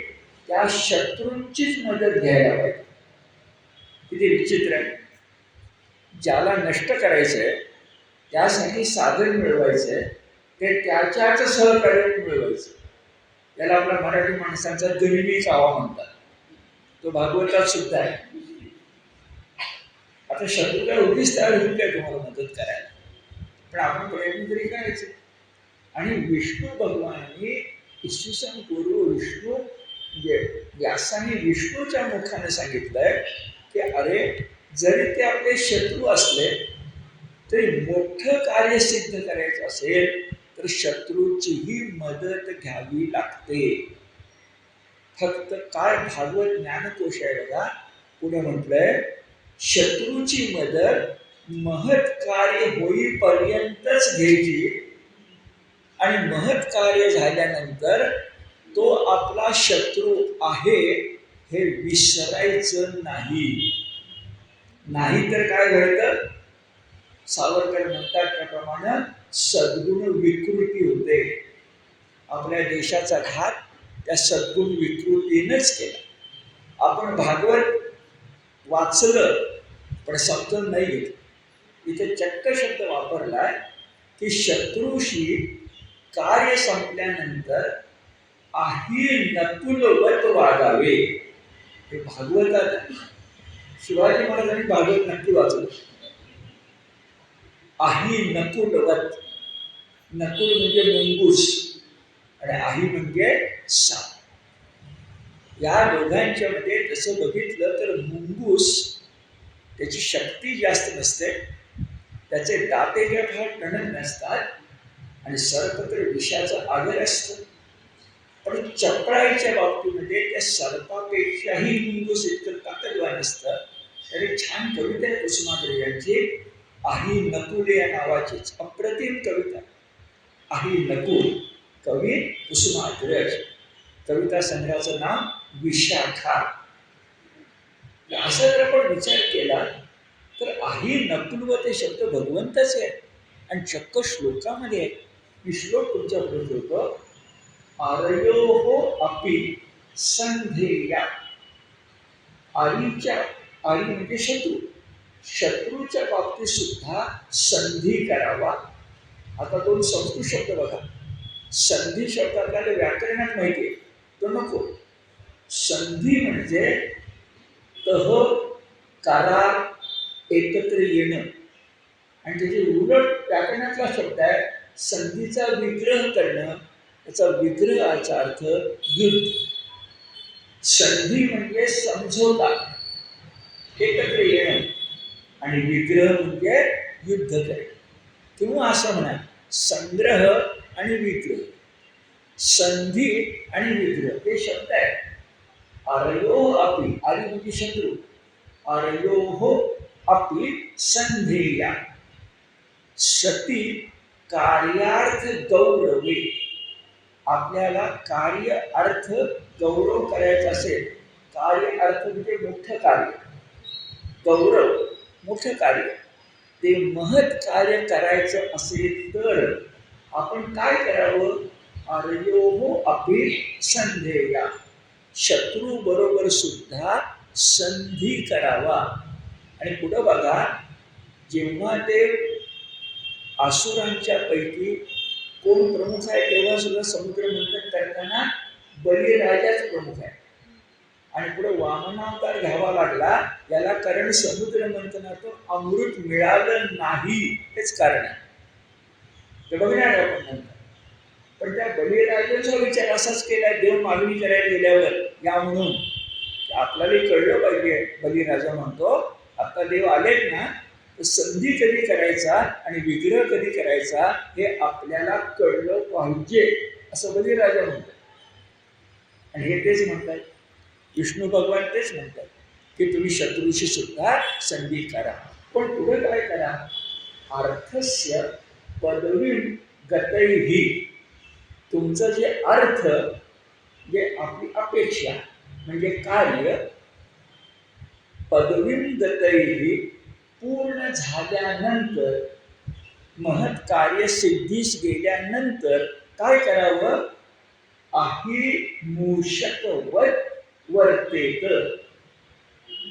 त्या शत्रूंचीच मदत घ्यायला पाहिजे. किती विचित्र आहे. ज्याला नष्ट करायचंय त्यासाठी साधन मिळवायचंय, ते त्याच्याच सहकार्य मिळवायचं. त्याला आपल्या मराठी माणसांचा गनिमी चावा म्हणतात. तो भागवतात सुद्धा आहे. आता शत्रूला उगीच तयार होईल काय तुम्हाला मदत करायला, पण आपण प्रयत्न तरी करायचे. आणि विष्णू भगवानांनी इसवी पूर्व विष्णू म्हणजे व्यासाने विष्णूच्या मुखाने सांगितलंय की अरे जरी ते आपले शत्रू असले तरी मोठं कार्य सिद्ध करायचं असेल तर शत्रूचीही मदत घ्यावी लागते. फक्त काय भागवत ज्ञानकोश आहे बघा, पुढे म्हटलंय शत्रूची मदत महत् कार्य होईपर्यंतच घ्यायची आणि महत् कार्य झाल्यानंतर तो आपला शत्रू आहे हे विसरायचं नाही. नाहीतर काय घडतं, सावरकर म्हणतात त्याप्रमाणे सद्गुण विकृती होते. आपल्या देशाचा घात त्या सद्गुण विकृतीनेच केला. आपण भागवत वाचलं पण समजून नाही घेतलं. इथे चक्क शब्द वापरलाय की शत्रूशी कार्य संपल्यानंतर आही नकुलवत वागावे. हे भागवतात. शिवाजी महाराजांनी भागवत नक्की वाचलं. आही नकुलवत, नकुल म्हणजे मुंगूस आणि आही म्हणजे साप. या दोघांच्या मध्ये जसं बघितलं तर मुंगूस त्याची शक्ती जास्त नसते, त्याचे दाते जे फार टणक नसतात आणि सर्प तर विषाचं आगर असतं. पण चपळाईच्या बाबतीमध्ये त्या सर्पापेक्षाही मुंगूस इतकं ताकदवान असतं. तरी छान कविता आहे कुसुमाग्रज यांची, आही नकुल या नावाचीच अप्रतिम कविता. आही नकुल, कवी कुसुमाग्रज. कविता संग्रहाचं नाव विशाखा. असं जर आपण विचार केला तर आही नकुलवत हे शब्द भगवंताचे आहे आणि चक्क श्लोकामध्ये आहे. मी श्लोक तुमच्याकडे ठेवतो. आरयोहो अपि संधेया. आरीच्या, आरी म्हणजे शत्रू, शत्रूच्या बाबतीत सुद्धा संधी करावा. आता दोन संस्कृत शब्द बघा. संधी शब्द आपल्याला व्याकरणात माहिती आहे, तो नको. संधी म्हणजे तह, करार, एकत्र येणं. आणि त्याची उलट व्याकरणातला शब्द आहे संधीचा विग्रह करणं, त्याचा विग्रहाचा अर्थ युद्ध. संधी म्हणजे समझोता, एकत्र येणं, आणि विग्रह म्हणजे युद्ध करणे. किंवा असं म्हणा, संग्रह आणि विग्रह, संधी आणि विग्रह हे शब्द आहेत. अरयो अपि, आरी म्हणजे शत्रू, अरयो अपि संधेया सती कार्यार्थ गौरवे. आपल्याला कार्य अर्थ गौरव करायचा असेल, कार्य अर्थ म्हणजे मोठं कार्य, गौरव मोठं कार्य, ते महत् कार्य करायचं असेल तर आपण काय करावं? अर्योहो अपि संधेया, शत्रू बरोबर सुद्धा संधी करावा. आणि पुढं बघा, जेव्हा ते असुरांच्या पैकी कोण प्रमुख आहे तेव्हा सुद्धा समुद्र मंथन करताना बलिराजाच प्रमुख आहे. आणि पुढे वामनावतार घ्यावा लागला याला कारण समुद्र मंथनातून अमृत मिळालं नाही हेच कारण आहे. ते बघणार आपण नंतर. पण त्या बलिराजाचा विचार असाच केलाय, देव मागणी करायला गेल्यावर या म्हणून. आपल्याला कळलं पाहिजे, बलिराजा म्हणतो आता देव आलेत ना, तर संधी कधी करायचा आणि विग्रह कधी करायचा हे आपल्याला कळलं पाहिजे, असं बलिराजा म्हणतात. आणि हे तेच म्हणतात, विष्णू भगवान तेच म्हणतात की तुम्ही शत्रूशी सुद्धा संधी करा. पण पुढे काय करा? अर्थस्य पदवी गतैही, तुमचं जे अर्थ, जे आपली अपेक्षा म्हणजे कार्य, पदवी गतैही पूर्ण झाल्यानंतर, महत् कार्य सिद्धीस गेल्यानंतर काय करावं? अहि मूषकवत वर्तेत,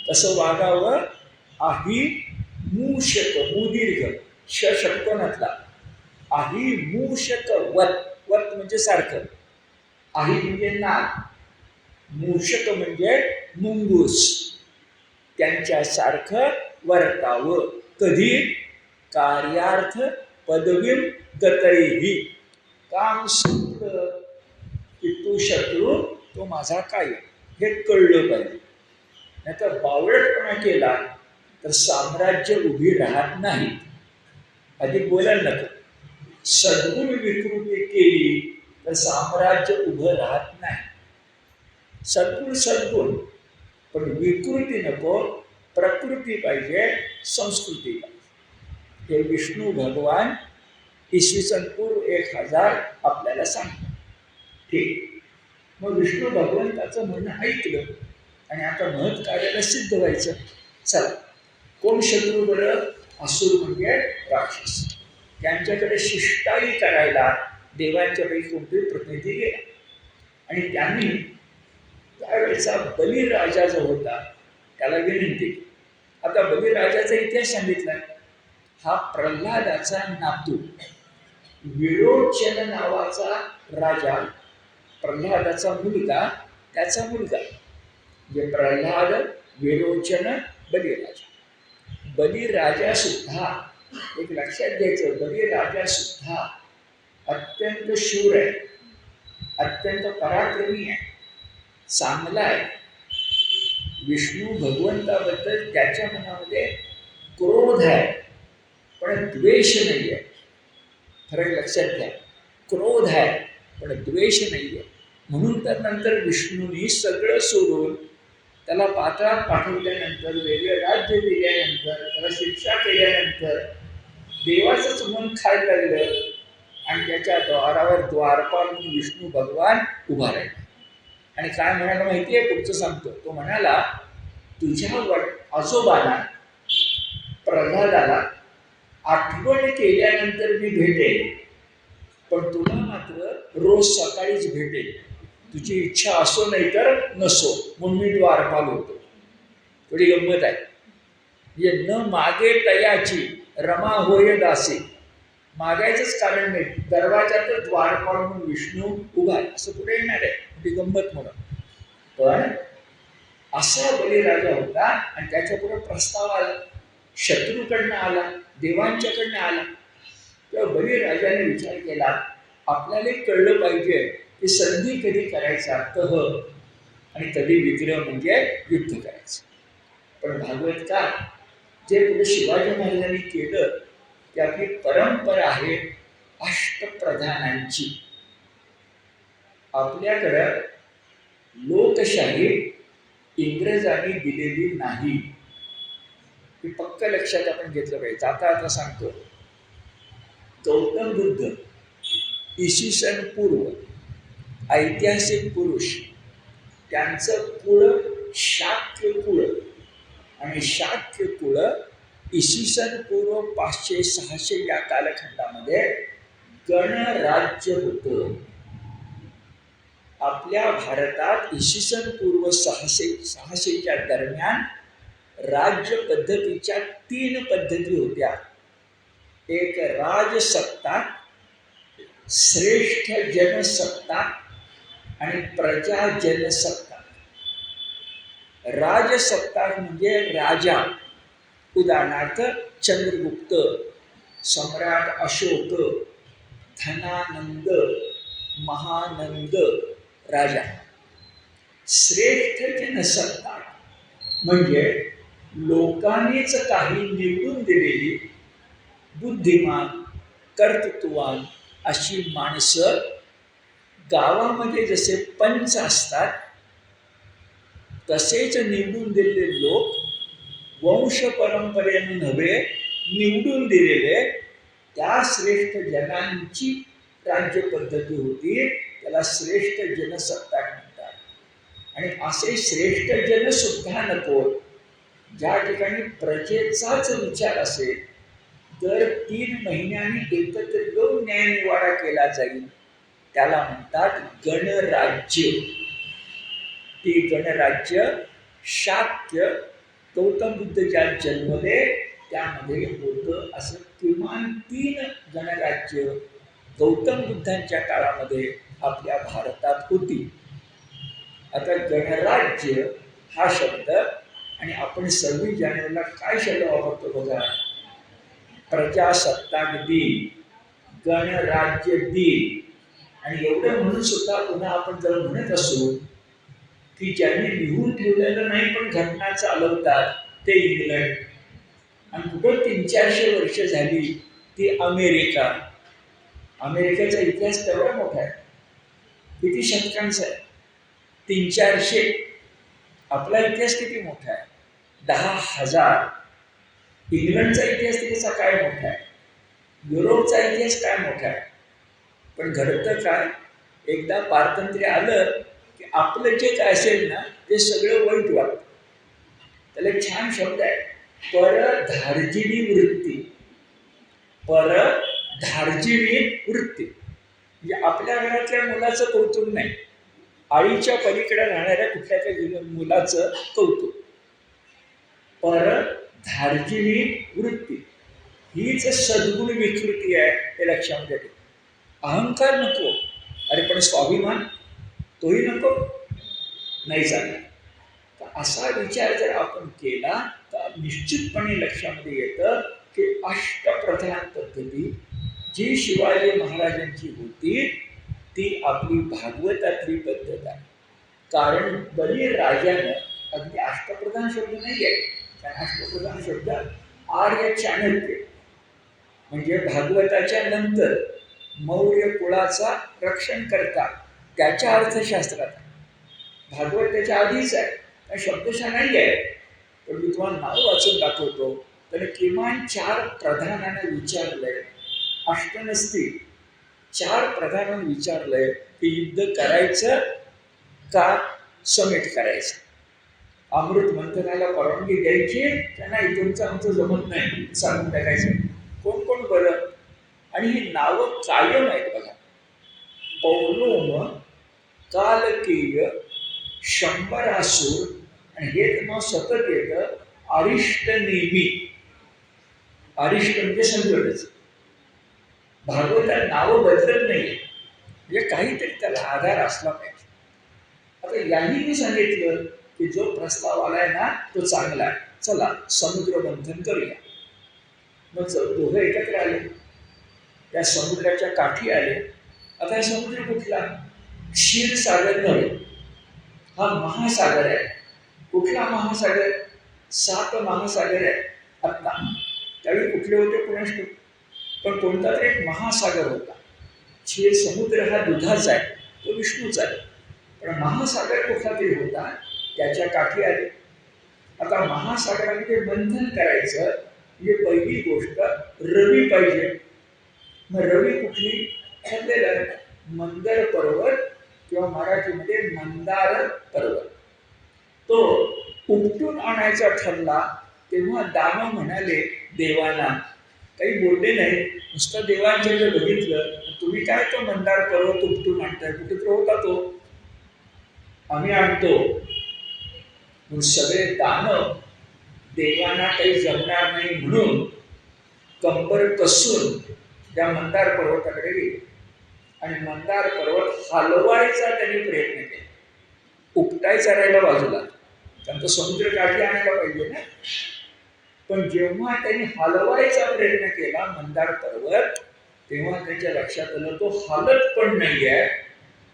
कसं वागावं? अहि मूषक, मुदीर्घ श षटकोनातला, अहि मूषकवत, वत म्हणजे सारखं, अहि म्हणजे नाक, मूषक म्हणजे मुंगूस, त्यांच्यासारखं वर्तावं. कधी? कार्यार्थ पदवी गतैही, काम संपलं की तू शत्रू, तो माझा काय, हे कळलं पाहिजे. नाही तर बावळटपणा केला तर साम्राज्य उभी राहत नाही. अधिक बोलायला नको. सद्गुण विकृती केली तर साम्राज्य उभं राहत नाही. सद्गुण सद्गुण, पण विकृती नको, प्रकृती पाहिजे, संस्कृती पाहिजे. हे विष्णू भगवान इसवी सन पूर्व 1000 आपल्याला सांगतात. ठीक. मग विष्णू भगवंताचं म्हणणं ऐकलं आणि आता महत् कार्याला सिद्ध व्हायचं. चला, कोण शत्रू बरं? असुर म्हणजे राक्षस. त्यांच्याकडे शिष्टाई करायला देवांच्यापैकी कोणतरी प्रतिनिधी गेला आणि त्यांनी त्यावेळेचा बलिराजा जो होता त्याला विनंती. आता बलिराजाचा इतिहास सांगितलाय. हा प्रल्हादाचा नातू, विरोचन नावाचा राजा, प्रल्हादाचा मुलगा, त्याचा मुलगा म्हणजे प्रल्हाद, विरोचन, बलिराजा. बलिराजा सुद्धा, एक लक्षात घ्यायचं, बलिराजा सुद्धा अत्यंत शूर आहे, अत्यंत पराक्रमी आहे, चांगला आहे. विष्णू भगवंताबद्दल त्याच्या मनामध्ये क्रोध आहे पण द्वेष नाही आहे. खरं लक्षात घ्या, क्रोध आहे पण द्वेष नाही आहे. म्हणून तर नंतर विष्णूंनी सगळं सोडून त्याला पाताळात पाठवल्यानंतर, वेगळे राज्य दिल्यानंतर, त्याला शिक्षा केल्यानंतर देवाचंच मन खायला लागलं आणि त्याच्या द्वारावर द्वारपाल म्हणून विष्णू भगवान उभा राहिला. आणि काय म्हणाला माहिती आहे? पुढचं सांगतो. तो म्हणाला, तुझ्या आजोबाला प्रल्हादाला आठवण केल्यानंतर मी भेटेन, पण तुला मात्र रोज सकाळीच भेटेल. तुझी इच्छा असो नाही तर नसो, म्हणून मी द्वारपाल होतो. थोडी गंमत आहे. म्हणजे न मागे तयाची रमा होय दासी, मागायचंच कारण नाही, दरवाजात द्वारपाल म्हणून विष्णू उभा आहे असं पुढे येणार आहे. ती गंमत म्हणून. पण असा बलिराजा होता आणि त्याच्यापुढे प्रस्ताव आला, शत्रूकडनं आला, देवांच्याकडनं आला. तेव्हा बळीराजाने विचार केला, आपल्याला कळलं पाहिजे की संधी कधी करायचा तह आणि कधी विग्रह म्हणजे युद्ध करायचं. पण भागवतकार जे पुढे शिवाजी महाराजांनी केलं की आपली परंपरा आहे अष्टप्रधानांची. आपल्याकडं लोकशाही इंग्रजांनी दिलेली नाही, हे पक्क लक्षात आपण घेतलं पाहिजे. आता सांगतो, गौतम बुद्ध इसवी सन पूर्व ऐतिहासिक पुरुष, त्यांचं कुळ शाक्य कुळ आणि शाक्य कुळ इसवी सन पूर्व 500-600 या कालखंडामध्ये गणराज्य होतं. आपल्या भारतात इसवी सन पूर्व 600च्या दरम्यान राज्य पद्धतीच्या 3 पद्धती होत्या. एक राजसत्ताक, श्रेष्ठ जनसत्ताक आणि प्रजा जनसत्ताक. राजसत्ताक म्हणजे राजा, उदाहरणार्थ चंद्रगुप्त, सम्राट अशोक, धनानंद, महानंद राजा. श्रेष्ठ जनसत्ताक म्हणजे लोकांनीच काही निवडून दिलेली बुद्धिमान, कर्तृत्ववान अशी माणसं, गावामध्ये जसे पंच असतात तसेच निवडून दिलेले लोक, वंश परंपरेने नव्हे निवडून दिलेले, त्या श्रेष्ठ जनांची राज्य पद्धती होती. त्याला श्रेष्ठ जनसत्ताक म्हणतात. आणि असे श्रेष्ठ जन सुद्धा नको, ज्या ठिकाणी प्रजेचाच विचार असेल, दर 3 महिन्यांनी एकत्र येऊन न्यायनिवाडा केला जाईल, त्याला म्हणतात गणराज्य. ती गणराज्य शाक्य गौतम बुद्ध ज्या जन्मले त्यामध्ये होतं. असं किमान 3 गणराज्य गौतम बुद्धांच्या काळामध्ये आपल्या भारतात होती. आता गणराज्य हा शब्द, आणि आपण 26 जानेवारीला काय शब्द वापरतो बघा, प्रजासत्ताक दिन, गणराज्य दिन. आणि एवढं म्हणून सुद्धा पुन्हा आपण जर म्हणत असू की ज्यांनी लिहून ठेवलेलं नाही पण घटना चालवतात ते इंग्लंड, आणि कुठं 300-400 वर्ष झाली ती अमेरिका. अमेरिकेचा इतिहास तेवढा मोठा आहे, किती शतकांचा आहे, 300-400. आपला इतिहास किती मोठा आहे, 10,000. इंग्लंडचा इतिहास त्याचा काय मोठा आहे, युरोपचा इतिहास काय मोठा आहे. पण घडतं काय, एकदा पारतंत्र्य आलं की आपलं जे काय असेल ना ते सगळं वाईट वाटतं. त्याला एक छान शब्द आहे, परधार्जिणी वृत्ती. परधार्जिणी वृत्ती म्हणजे आपल्या घरातल्या मुलाचं कौतुक नाही, आईच्या पलीकडे राहणाऱ्या कुठल्या तरी मुलाचं कौतुक. परधार्जिणी वृत्ती हीच सद्गुण विकृती आहे, हे लक्षात घ्या. अहंकार नको, अरे पण स्वाभिमान तोही नको, नाही चालणार. तर असा विचार जर आपण केला तर निश्चितपणे लक्षामध्ये येतं की अष्टप्रधान पद्धती जी शिवाजी महाराजांची होती ती आपली भागवतातली पद्धत आहे. कारण बळीराजानं, अगदी अष्टप्रधान शब्द नाही आहे, कारण अष्टप्रधान शब्द आर्य चाणक्य म्हणजे भागवताच्या नंतर मौर्य कुळाचा रक्षण करता त्याच्या अर्थशास्त्रात. भागवत त्याच्या आधीच आहे, त्या शब्दशः नाही आहे. पण मी तुम्हाला नाव वाचून दाखवतो. तर किमान 4 प्रधानांना विचारलंय, अष्ट नसतील, 4 प्रधानांना विचारलंय की युद्ध करायचं का समेट करायचं. अमृत मंथनाला परवानगी द्यायची का नाही, तुमचं आमचं जमत नाही सांगून टाकायचं. कोण कोण बरं, आणि ही नावं कायम आहेत बघा. पौलोम, कालकेय, शंभरासूर, आणि हे नाव सतत येतं अरिष्टनेमी. अरिष्ट म्हणजे संकटच. भागवतात नावं बदलत नाही, म्हणजे काहीतरी त्याला आधार असला पाहिजे. आता यांनी मी सांगितलं की जो प्रस्ताव आलाय ना तो चांगला आहे, चला समुद्र मंथन करूया. मग दोघं एकत्र आले. त्या समुद्राच्या काठी आले. आता हा समुद्र कुठला? क्षीरसागर नव्हे, हा महासागर आहे. कुठला महासागर? 7 महासागर आहे आत्ता. त्यावेळी कुठले होते कोणास ठाऊक, पण कोणता तरी एक महासागर होता. क्षीर समुद्र हा दुधाचा आहे, तो विष्णूचा आहे. पण महासागर कुठला तरी होता, त्याच्या काठी आले. आता महासागरामध्ये बंधन करायचं म्हणजे पहिली गोष्ट रवी पाहिजे. मग रवी कुठली? ठरलेलं मंदर पर्वत किंवा मराठीमध्ये मंदार पर्वत. तो उपटून आणायचा ठरला तेव्हा दानव म्हणाले देवांना, काही बोलले नाही, नुसतं देवांच्याकडे बघितलं, तुम्ही काय तो मंदार पर्वत उपटून आणताय, कुठे तर होता तो, आम्ही आणतो. मग सगळे दानव देवांना काही जमणार नाही म्हणून कंबर कसून त्या मंदार पर्वताकडे गेले आणि मंदार पर्वत हलवायचा त्यांनी प्रयत्न केला. उपटायचा राहिला बाजूला, कारण तो समुद्र काठी आणायला पाहिजे ना. पण जेव्हा त्यांनी हलवायचा प्रयत्न केला मंदार पर्वत, तेव्हा त्यांच्या लक्षात आलं तो हालत पण नाही आहे.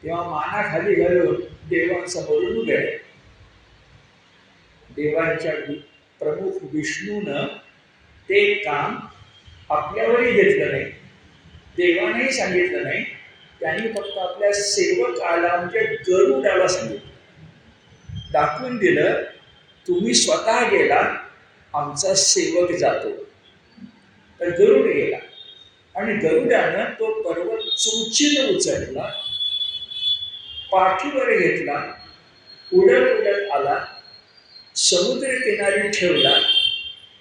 तेव्हा माना खाली घालून देवांसमोरून उभे आहे. देवांच्या प्रमुख विष्णूनं ते काम आपल्यावरही घेतलं नाही, देवानेही सांगितलं नाही. त्यांनी फक्त आपल्या सेवकाला म्हणजे गरुडाला सांगितलं, दाखवून दिलं, तुम्ही स्वतः गेला, आमचा सेवक जातो. तर गरुड गेला आणि गरुडानं तो पर्वत चोचीनं उचलला, पाठीवर घेतला, उडत उडत आला, समुद्र किनारी ठेवला,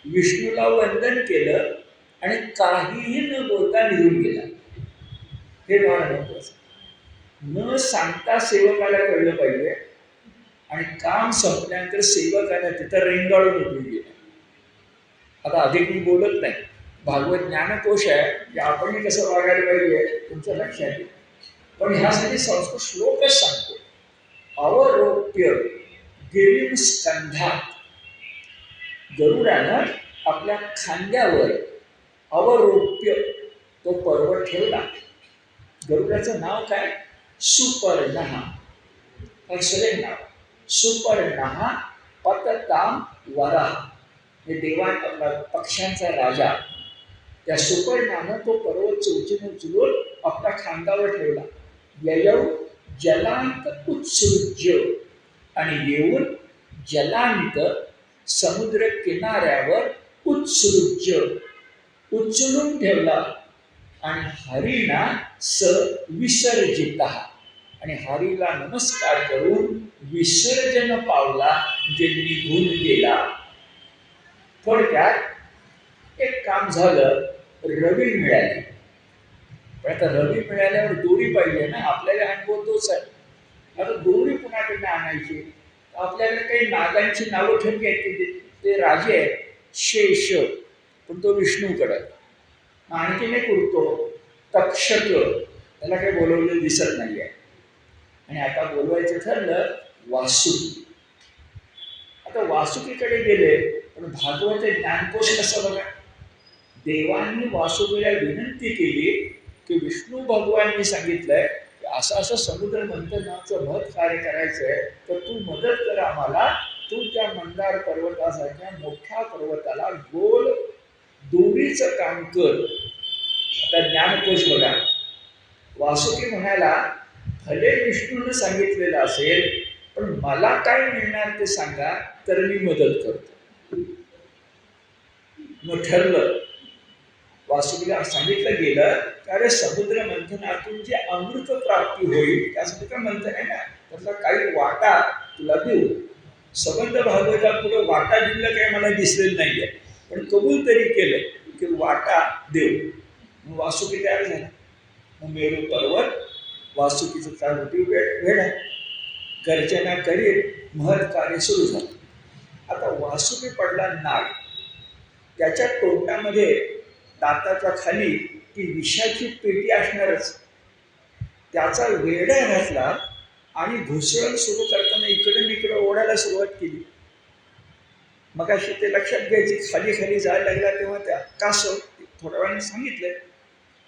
विष्णूला वंदन केलं आणि काहीही न बोलता निघून गेला. हे फार महत्वाचं. न सांगता सेवकाला कळलं पाहिजे आणि काम संपल्यानंतर सेवकाला तिथं रेंगाळून उठून गेलं. आता अधिक मी बोलत नाही, भागवत ज्ञानकोश आहे की आपणही कसं वागायला पाहिजे तुमच्या लक्षात येईल. पण ह्यासाठी संस्कृत श्लोकच सांगतो, अवरोप्य गिरीम स्कंधात, गरुडानं आपल्या खांद्यावर अवरोप्य तो पर्वत ठेवला. गरुडाचं नाव काय? सुपर्णहा. सगळे नाव सुपर्णहा पतताम वराह. हे देवान आपला पक्ष्यांचा राजा, त्या सुपर्णानं तो पर्वत चौचीनं उचलून आपल्या खांद्यावर ठेवला. ययौ जलांत उत्सृज्य, आणि येऊन जलांत समुद्र किनाऱ्यावर उत्सृज्य उचलून ठेवला. आणि हरीना स विसर्जिता, आणि हरीला नमस्कार करून विसर्जन पावला, म्हणजे निघून गेला. थोडक्यात एक काम झालं, रवी मिळाली. पण आता रवी मिळाल्यावर दोरी पाहिजे ना, आपल्याला अनुभव तोच आहे. आता दोरी कुणाकडनं आणायची? आपल्याकडे काही नागांची नावं ठेवली आहेत की ते राजे आहेत, शेष, पण तो विष्णूकडे. आणखीन एक उरतो तक्षक, त्याला काही बोलवलेलं दिसत नाही आहे. आणि आता बोलवायचं ठरलं वासुकी. आता वासुकीकडे गेले, पण भागवत ज्ञानकोश कसं बघा, देवांनी वासुकीला विनंती केली की विष्णू भगवाननी सांगितलंय की असं असं समुद्र मंथनाचं महत् कार्य करायचं आहे, तर तू मदत कर आम्हाला. तू त्या मंदार पर्वतासारख्या मोठ्या पर्वताला गोल दोरीचं काम कर. आता ज्ञानकोश बघा, वासुकी म्हणाला, भले विष्णूनं सांगितलेलं असेल, पण मला काय मिळणार ते सांगा, तर मी मदत करतो. मग ठरलं, वासुकीला सांगितलं गेलं की अरे समुद्र मंथनातून जे अमृत प्राप्ती होईल त्यासाठी काय मंथन आहे ना, त्याचा काही वाटा तुला देऊ. संबंध भागवतात पुढे वाटा दिलं काही मला दिसलेलं नाहीये, पण कबूल तरी केलं की वाटा देऊ. मग वासुकी तयार झाला. मग मेरू पर्वत वासुकीचं चालवती वेळ आहे, गर्जना करीत महत् कार्य सुरू झालं. आता वासुकी पडला नाग, त्याच्या तोंडामध्ये दाताच्या खाली ती विषाची पेटी असणारच. त्याचा वेढा घातला आणि घुसळण सुरू करताना इकडे इकडे ओढायला सुरुवात केली. मग अशी ते लक्षात घ्यायची, खाली खाली जायला लागला तेव्हा त्या कासव थोड्या वेळाने सांगितलंय,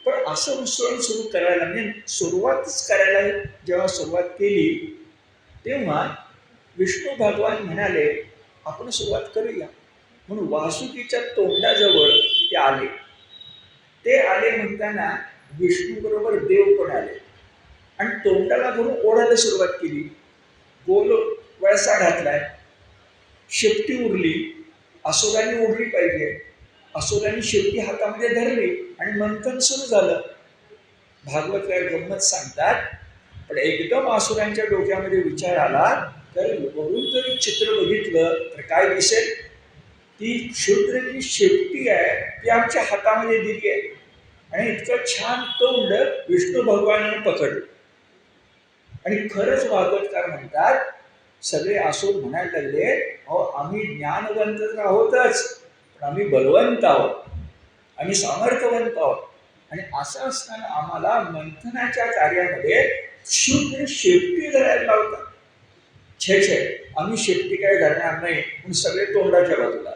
पण असं मिसळून सुरू करायला म्हणजे सुरुवातच करायला जेव्हा सुरुवात केली तेव्हा विष्णू भगवान म्हणाले आपण सुरुवात करूया. म्हणून वासुकीच्या तोंडाजवळ ते आले. ते आले म्हणताना विष्णू बरोबर देव पण आले आणि तोंडाला धरून ओढायला सुरुवात केली. गोल वळसा घातलाय, शेपटी उरली, असुरांनी ओढली पाहिजे. असुरांनी शेपटी हातामध्ये धरली आणि मंथन सुरू झालं. भागवत काय गंमत सांगतात, पण एकदम असुरांच्या डोक्यामध्ये विचार आला तर वरून जरी चित्र बघितलं तर काय दिसेल, ती क्षुद्र शेपटी आहे ती आमच्या हातामध्ये दिली आहे आणि इतकं छान तोंड विष्णू भगवानाने पकडलं. आणि खरंच भागवतकार म्हणतात सगळे असुर म्हणायला लागले अहो आम्ही ज्ञानवंत तर आहोतच, पण आम्ही बलवंत आहोत, आम्ही सामर्थ्यवंत आहोत. आणि असं असताना आम्हाला मंथनाच्या कार्यामध्ये क्षुद्र शेपटी धरायला लावतात. छे आम्ही शेपटी काय धरणार नाही म्हणून सगळे तोंडाच्या बाजूला.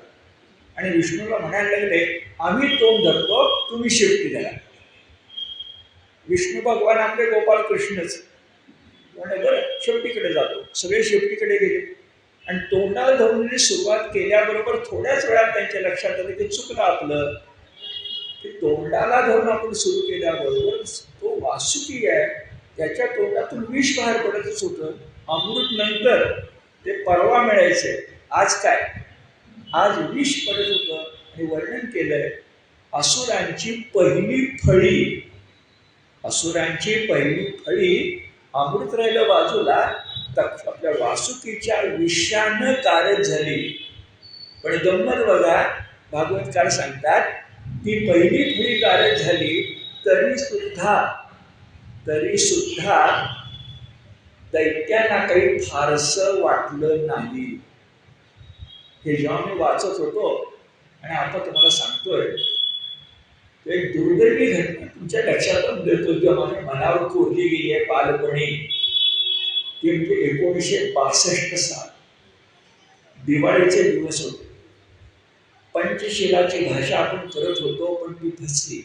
आणि विष्णूला म्हणायला लागले आम्ही तोंड धरतो, तुम्ही शेपटी धरा. विष्णू भगवान आपले गोपाळ कृष्णच म्हणे बरं शेपटीकडे जातो. सगळे शेपटीकडे गेले आणि तोंडाला धरून सुरुवात केल्याबरोबर थोड्याच वेळात त्यांच्या लक्षात आलं की चुकलं आपलं. की तोंडाला धरून आपण सुरू केल्याबरोबर तो वासुकी आहे त्याच्या तोंडातून विष बाहेर पडतच होतं. अमृत नंतर ते परवा मिळायचे, आज काय, आज विष पडत होतं. आणि वर्णन केलंय असुरांची पहिली फळी, असुरांची पहिली फळी अमृत राहिलं बाजूला, तर आपल्या वासुकीच्या विषानं कारक झाली. पण गंमत बघा, भागवतकार सांगतात ती पहिली फळी कारक झाली तरी सुद्धा दैत्यांना काही फारसं वाटलं नाही. हे जेव्हा मी वाचत होतो आणि आता तुम्हाला सांगतोय एक दुर्दैवी घटना तुमच्या लक्षातच देतो जेव्हा माझ्या मनावर कोरली गेली आहे बालपणी. ते म्हणजे 1962 साल दिवाळीचे दिवस होते. पंचशिलाची भाषा आपण करत होतो पण ती फसली.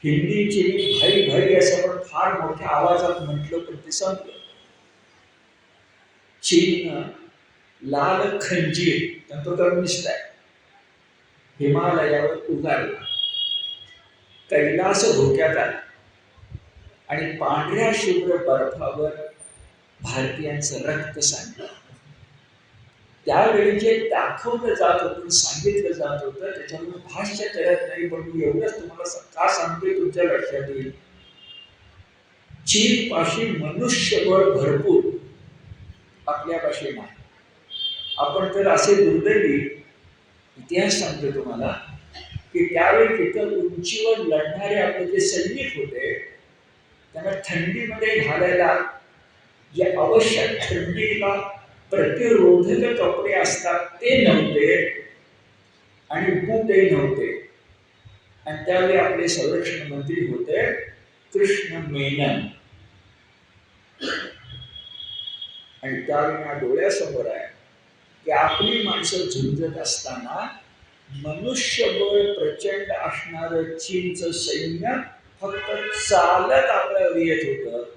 हिंदीची भाई भाई असं पण फार मोठ्या आवाजात म्हटलं पण ते संपलं. चीन लाल खंजीर तंत्रकर्मिष्ट आहे, हिमालयावर उगारला, कैलास धोक्यात आला आणि पांढऱ्या शुभ्र बर्फावर भारतीयांचं रक्त सांडलं. त्यावेळी जे दाखवलं जात होतं, सांगितलं जात होतं त्याच्यामुळे भाष्य करत नाही, पण मी एवढंच तुम्हाला का सांगतोय तुमच्या लक्षात येईल. चीन पाशी मनुष्यबळ भरपूर, आपल्यापाशी नाही. आपण तर असे दुर्दैवी इतिहास सांगतो तुम्हाला की त्यावेळी तिथं उंचीवर लढणारे आपले जे सैनिक होते त्यांना थंडीमध्ये घालायला जे आवश्यक थंडीला प्रतिरोधक कपडे असतात ते नव्हते आणि बूटही नव्हते. आणि त्यावेळी आपले संरक्षण मंत्री होते कृष्ण मेनन. आणि त्यावेळी माझ्या डोळ्यासमोर आहे की आपली माणसं झुंजत असताना मनुष्यबळ प्रचंड असणारं चीनचं सैन्य फक्त चालत आपल्यावर येत होतं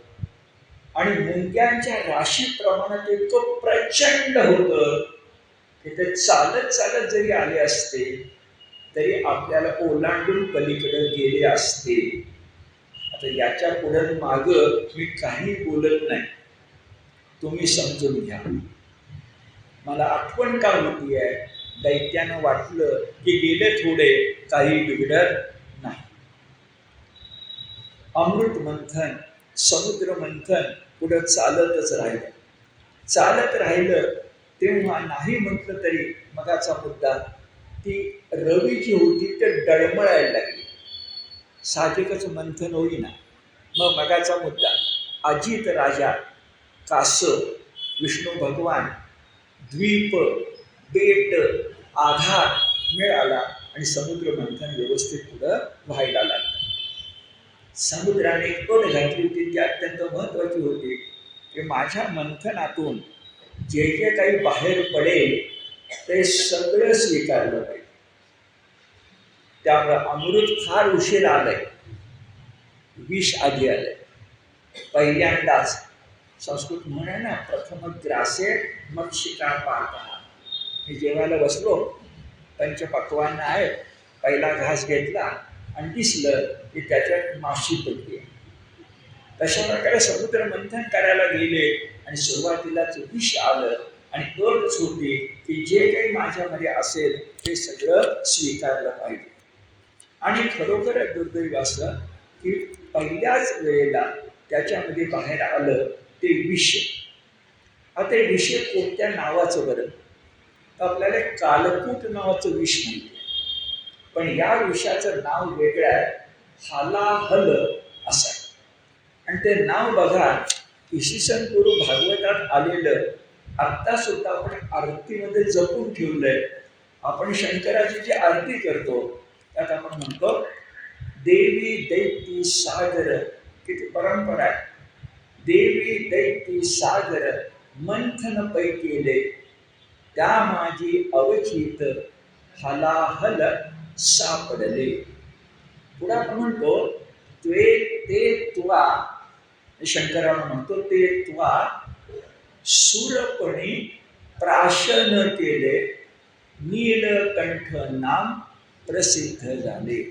आणि मुंग्यांच्या राशीप्रमाणे इतकं प्रचंड होतं की ते चालत चालत जरी आले असते तरी आपल्याला ओलांडून पलीकडे गेले असते. आता याच्या पुढे मागं मी काही बोलत नाही, तुम्ही समजून घ्या. मला आठवण का होती आहे, दैत्यानं वाटलं की गेले थोडे काही बिघडत नाही. अमृत मंथन, समुद्र मंथन पुढं चालतच राहिलं तेव्हा नाही म्हटलं तरी मगाचा मुद्दा ती रवी जी होती ते डळमळायला लागली. साहजिकच मंथन होईना. मग मगाचा मुद्दा अजित राजा, कासव, विष्णू भगवान, द्वीप, बेट, आधार मिळाला आणि समुद्र मंथन व्यवस्थित पुढं व्हायला लागलं. समुद्राने एक अट घातली होती ती अत्यंत महत्वाची होती की माझ्या मंथनातून जे जे काही बाहेर पडेल ते सगळं स्वीकारलं पाहिजे. त्यामुळे अमृत फार उशीर आलंय, विष आधी आलंय. पहिल्यांदाच संस्कृत म्हण आहे ना, प्रथम ग्रासे मग शिका पाहता. मी जेवायला बसलो, पंचपक्वान्न आहे, पहिला घास घेतला आणि दिसलं की त्याच्यात माशी पडली. तशा प्रकारे समुद्र मंथन करायला गेले आणि सुरुवातीलाच विष आलं आणि तोच होती की जे काही माझ्यामध्ये असेल ते सगळं स्वीकारलं पाहिजे. आणि खरोखर दुर्दैव असं की पहिल्याच वेळेला त्याच्यामध्ये बाहेर आलं ते विष. आता ते विष कोणत्या नावाचं बरं? तर आपल्याला कालकूट नावाचं विष माहिती आहे, पण या विषाचं नाव वेगळं आहे, हालाहल असं आहे. आणि ते नाव बघा, इसवी सन पूर्व भागवतात आलेलं आत्ता सुद्धा आपण आरतीमध्ये जपून ठेवलंय. आपण शंकराची जी आरती करतो त्यात आपण म्हणतो, देवी दैती सागर, किती परंपरा आहे. देवी दैती सागर मंथन पै केले, त्या माझी अवचित हलाहल सापडले. पुढे आपण म्हणतो, ते तुवा, शंकराला म्हणतो, ते तुवा सुरपणी प्राशन केले, नीलकंठ नाम प्रसिद्ध झाले.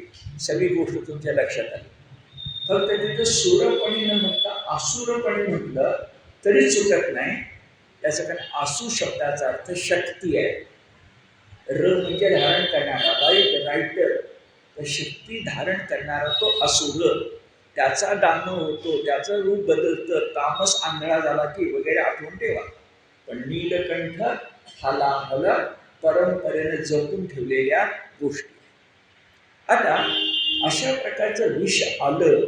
सगळी गोष्ट तुमच्या लक्षात आली. फक्त तिथं सुरपणी न म्हणता असुरपणी म्हटलं तरी चुकत नाही. त्याचं कारण आसू शब्दाचा अर्थ शक्ती आहे. र म्हणजे धारण करणारा, राईट, तर शक्ती धारण करणारा तो असुर. त्याचा दानव होतो, त्याचं रूप बदलतं, तामस आंधळा झाला की वगैरे आठवून ठेवा. पण नीलकंठ हलाहल परंपरेने जपून ठेवलेल्या गोष्टी. आता अशा प्रकारचं विष आलं,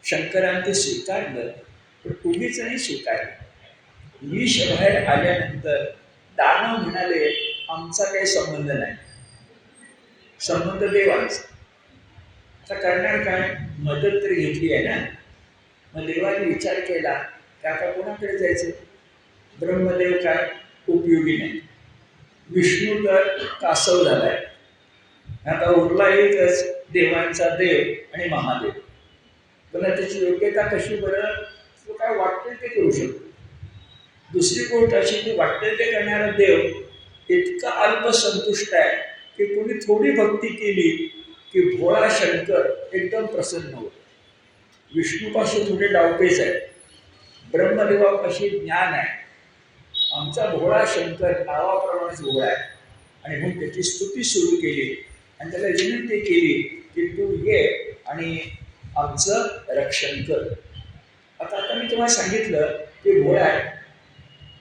शंकरांनी ते स्वीकारलं, पण उगीच नाही स्वीकारलं. विष बाहेर आल्यानंतर दानव म्हणाले, आमचा काही संबंध नाही, संबंध देवांचा. आता करणार काय? मदत तरी घेतली आहे ना. मग देवाने विचार केला की आता कोणाकडे जायचं? ब्रह्मदेव काय उपयोगी नाही, विष्णू तर कासव झालाय, आता उरला एकच देवांचा देव आणि महादेव. पण त्याची योग्यता कशी बरं? तो काय वाटतं ते करू शकतो. दुसरी गोष्ट अशी की वाटतं ते करणारा देव इतका अल्पसंतुष्ट आहे की कोणी थोडी भक्ती केली की भोळा शंकर एकदम प्रसन्न होतो. विष्णूपाशी थोडे डावपेच आहे, ब्रह्मदेवापाशी ज्ञान आहे. आमचा भोळा शंकर नावाप्रमाणेच भोळा आहे. आणि म्हणून त्याची स्तुती सुरू केली आणि त्याला विनंती केली की तू ये आणि आमचं रक्षण कर. आता मी तुम्हाला सांगितलं की भोळा आहे,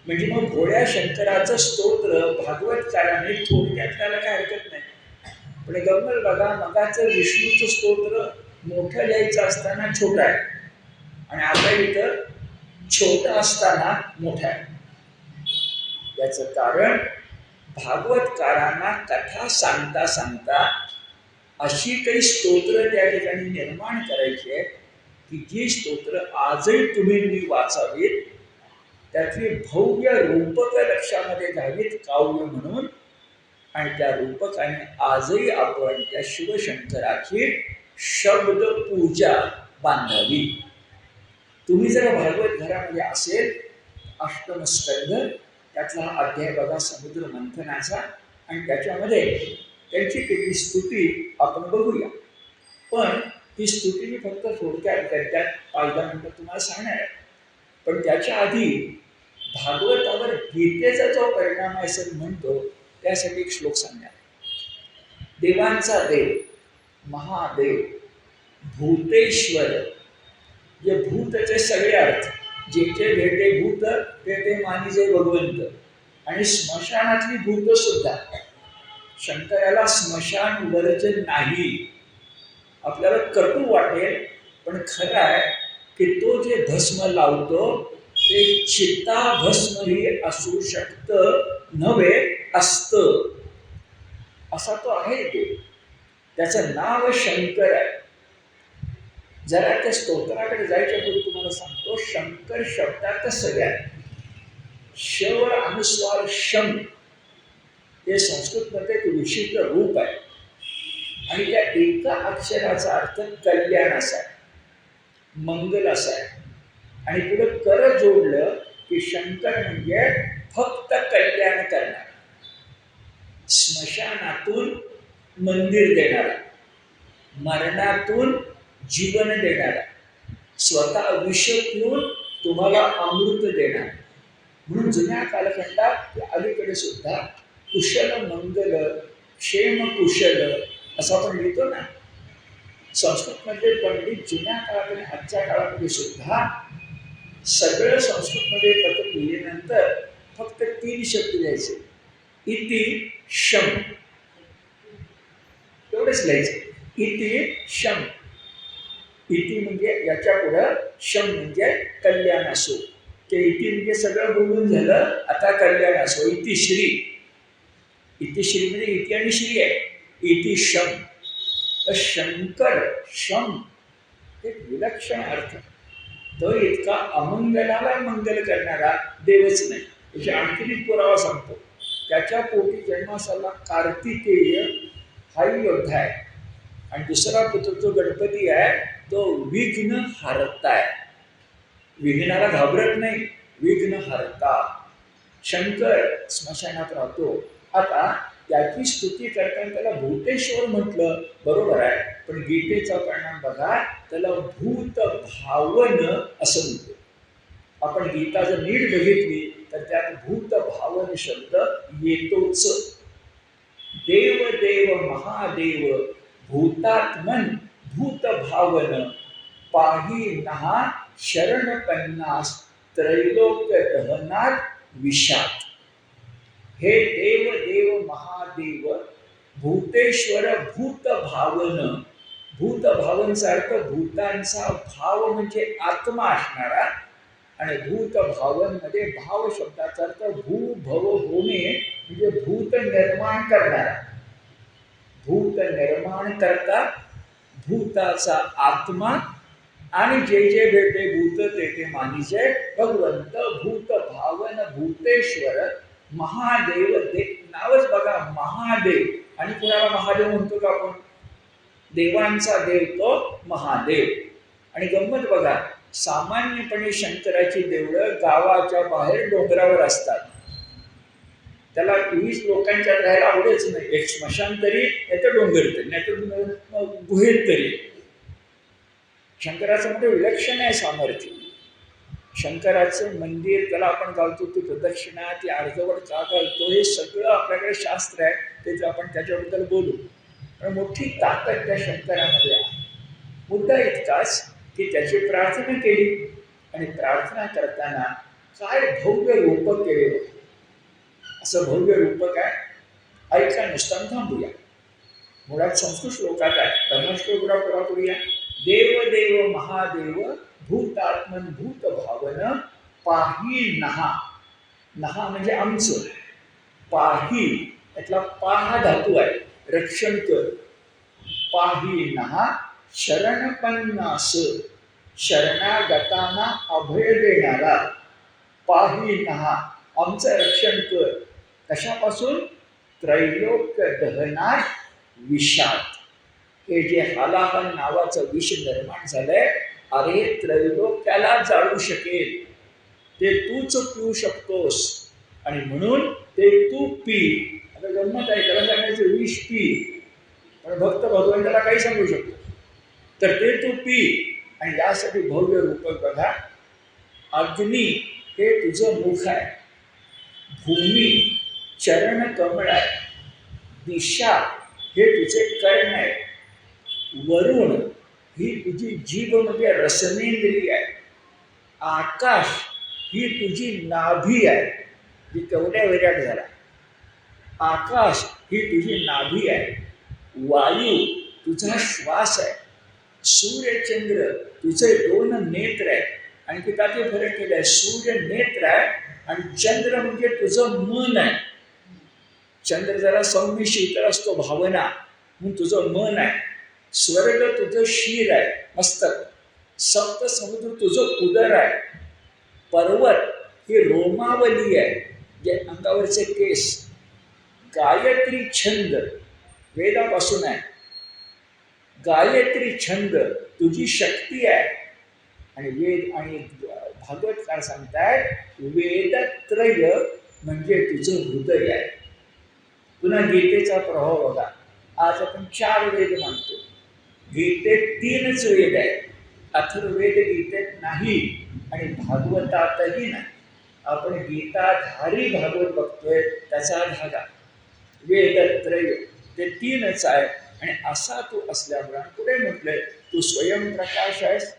म्हणजे मग भोळ्या शंकराचं स्तोत्र भागवतकाराने थोडक्यात त्याला काय हरकत नाही. पण गंमत बघा, मगाचं विष्णूचं स्तोत्र मोठं लिहायचं असताना छोटं आहे आणि आता इथं छोटं असताना मोठं आहे. याचं कारण भागवतकारांना कथा सांगता सांगता अशी काही स्तोत्र त्या ठिकाणी निर्माण करायची आहे की जी स्तोत्र आजही तुम्ही वाचावीत, त्यातली भव्य रूपक लक्षामध्ये घ्यावीत काव्य म्हणून. आणि त्या रूपकाने आजही आपण त्या शिवशंकराची शब्द पूजा बांधावी. तुम्ही जर भागवत घरामध्ये असेल, अष्टम स्कंध त्यातला हा अध्याय बघा समुद्र मंथनाचा, आणि त्याच्यामध्ये त्यांची केलेली स्तुती आपण बघूया. पण ती स्तुती मी फक्त थोडक्यात त्यात 5-10 मिनिटं तुम्हाला सांगणार आहे. पण त्याच्या आधी भागवतावर गीतेचा जो परिणाम आहे असं म्हणतो, त्यासाठी एक श्लोक सांगणार. देवांचा देव, महादेव, भूतेश्वर, जे भूतचे सगळे अर्थ, जे जे भेटे भूत ते मानिजे भगवंत, आणि स्मशानातली भूत सुद्धा. शंकराला स्मशान वर्जन नाही. आपल्याला कटू वाटेल, पण खरं आहे की तो जे भस्म लावतो ते चित्ता भस्मही असू शकतं नव्हे असतं, असा तो आहे. देव, त्याचं नाव शंकर आहे. जरा त्या स्तोत्राकडे जायच्या पूर्वी तुम्हाला सांगतो, शंकर शब्दात सगळ्यात शवर अनुस्वार शम हे संस्कृतमध्ये एक विशिष्ट रूप आहे. आणि त्या एका अक्षराचा अर्थ कल्याण असा आहे, मंगल असा आहे. आणि पुढे कर जोडलं की शंकर म्हणजे फक्त कल्याण करणार, स्मशानातून मंदिर देणारा, मरणातून जीवन देणारा, स्वतः विष पिऊन तुम्हाला अमृत देणार. म्हणून जुन्या कालखंडात अलीकडे सुद्धा कुशल मंगल क्षेम कुशल असं आपण लिहितो ना. संस्कृतमध्ये पंडित जुन्या काळात आणि आजच्या काळामध्ये सुद्धा सगळं संस्कृतमध्ये पत्र लिहिल्यानंतर फक्त 3 शब्द लिहायचे, इति शम, एवढंच लिहायचं. इति शम, इति म्हणजे याच्या पुढं, शम म्हणजे कल्याण असो. ते इति म्हणजे सगळं बोलून झालं, आता कल्याण असो. इति श्री, इति श्री म्हणजे इति आणि श्री आहे. इति शम, तर शंकर शम एक विलक्षण अर्थ. तो इतका अमंगलाला मंगल करणारा देवच नाही. त्याची आणखीन एक पुरावा सांगतो. त्याच्या पोटी जन्मास आला कार्तिकेय हाही योद्धा आहे, आणि दुसरा पुत्र जो गणपती आहे तो विघ्न हरता आहे. विघ्नाला घाबरत नाही, विघ्न हरता. शंकर स्मशानात राहतो. आता त्याची स्तुती करताना त्याला भूतेश्वर म्हटलं, बरोबर आहे, पण गीतेचा परिणाम बघा, त्याला भूत भावन असं म्हणतो. आपण गीता जर नीट बघितली तर त्यात भूत भावन शब्द येतोच. देव देव महादेव भूतात्मन भूत भावन पाही नहा शरण पन्नास त्रैलोक्य दहनात विषात. हे देव देव महादेव भूतेश्वर भूत भावन. भूत भावनचा अर्थ भूतांचा भाव म्हणजे आत्मा असणारा, आणि भूत भावन मध्ये भाव शब्दाचा अर्थ भू भव होणे म्हणजे भूत निर्माण करणारा. भूत निर्माण करता, भूताचा आत्मा, आणि जे जे भेटे भूत ते ते मानिजे भगवंत. भूत भावन भूतेश्वर महादेव. नावच बघा महादेव. आणि कुणाला महादेव म्हणतो का आपण? देवांचा देव तो महादेव. आणि गंमत बघा, सामान्यपणे शंकराची देवळं गावाच्या बाहेर डोंगरावर असतात. त्याला 20 लोकांच्या राहायला आवडेच नाही. एक स्मशान तरी, नाही तर डोंगर तरी, नाही तर गुहेत तरी. शंकराचं म्हणजे विलक्षण आहे सामर्थ्य. शंकराचं मंदिर, त्याला आपण घालतो ती प्रदक्षिणा, ती अर्धवट का घालतो, हे सगळं आपल्याकडे शास्त्र आहे. ते आपण त्याच्याबद्दल बोलू. पण मोठी ताकद त्या शंकरामध्ये आहे. मुद्दा इतकाच की त्याची प्रार्थना केली, आणि प्रार्थना करताना काय भव्य रूपक केले. असं भव्य रूपक आहे, ऐका नुसतं थांबूया. मुळात संस्कृत श्लोकात आहे, धर्मश्लोकरा पुरा करूया. देव देव महादेव भूतात्मन भूत भावन पाही नहा. नहा म्हणजे आमचं, पाही यातला पा धातू आहे, रक्षण कर. पाही नहा शरण पन्नास, शरणागतांना अभय देणारा. पाही नहा आमचं रक्षण कर. कशापासून? त्रैलोक्य दहनात विषात. हे जे हालाहल नावाचं विष निर्माण झालंय, अरे त्रैलोक्याला जाळू शकेल, ते तूच पिऊ शकतोस, आणि म्हणून ते तू पी. आता गंमत आहे, त्याला सांगायचं विष पी, पण भक्त भगवंताला काही सांगू शकतो, तर ते तू पी. आणि यासाठी भव्य रूपक बघा. अग्नी हे तुझं मुख आहे, भूमी चरण कमळ आहे, दिशा हे तुझे कर्ण आहे, वरुण ही तुझी जीभ म्हणजे रसनेंद्रिय आहे, आकाश ही तुझी नाभी आहे. जी केवढ्या वैराट झाला. आकाश ही तुझी नाभी आहे, वायू तुझा श्वास आहे, सूर्यचंद्र तुझे 2 नेत्र आहे. आणि तिथं ते फरक केलं आहे, सूर्य नेत्र आहे आणि चंद्र म्हणजे तुझं मन आहे. चंद्र जरा सौम्य शीतल असतो, भावना, म्हणून तुझं मन आहे. स्वर्ग तुझं शीर आहे, मस्तक. सप्त समुद्र तुझं उदर आहे. पर्वत ही रोमावली आहे, जे अंगावरचे केस. गायत्री छंद वेदापासून आहे. गायत्री छंद तुझी शक्ती आहे. आणि वेद आणि भागवतकार सांगतायत वेदत्रय म्हणजे तुझं हृदय आहे. पुन्हा गीतेचा प्रभाव बघा. आज आपण 4 वेद मानतो. गीतेत 3च वेद आहेत. अथर्ववेद गीतेत नाही आणि भागवतातही नाही. आपण गीताधारी भागवत बघतोय त्याचा धागा. वेदत्रय ते 3च आहे. आणि असा तू असल्यामुळे पुढे म्हटलंय तू स्वयंप्रकाश आहेस,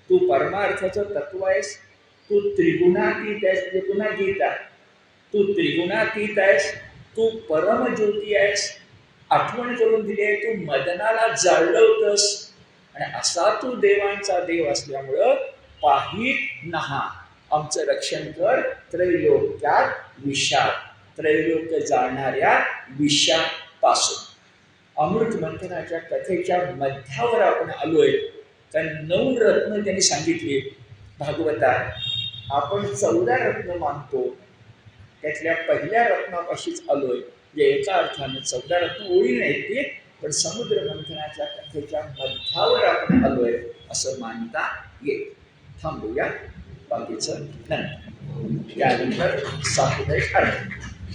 तू परमार्थाचं तत्व आहेस, तू त्रिगुणातीत आहेस. म्हणजे पुन्हा गीता, तू त्रिगुणातीत आहेस, तू परमज्योती आहेस. आठवण करून दिली आहे तू मदनाला जाळलवतस. आणि असा तू देवांचा देव असल्यामुळं पाहित नहा आमचं रक्षण कर त्रैलोक्यात विषात, त्रैलोक्य जाणणाऱ्या विषापासून. अमृत मंथनाच्या कथेच्या मध्यावर आपण आलोय. कारण 9 रत्न त्यांनी सांगितली भागवतात. आपण 14 रत्न मानतो. त्यातल्या पहिल्या रत्नापाशीच आलोय. जे एका अर्थाने 14 रत्न ओळी नाहीत ते, पण समुद्र मंथनाच्या कथेच्या मध्यावर आपण आलोय असं मानता येईल. थांबूया बाकीचं नंतर. त्यानंतर सामुदायिक अर्थ.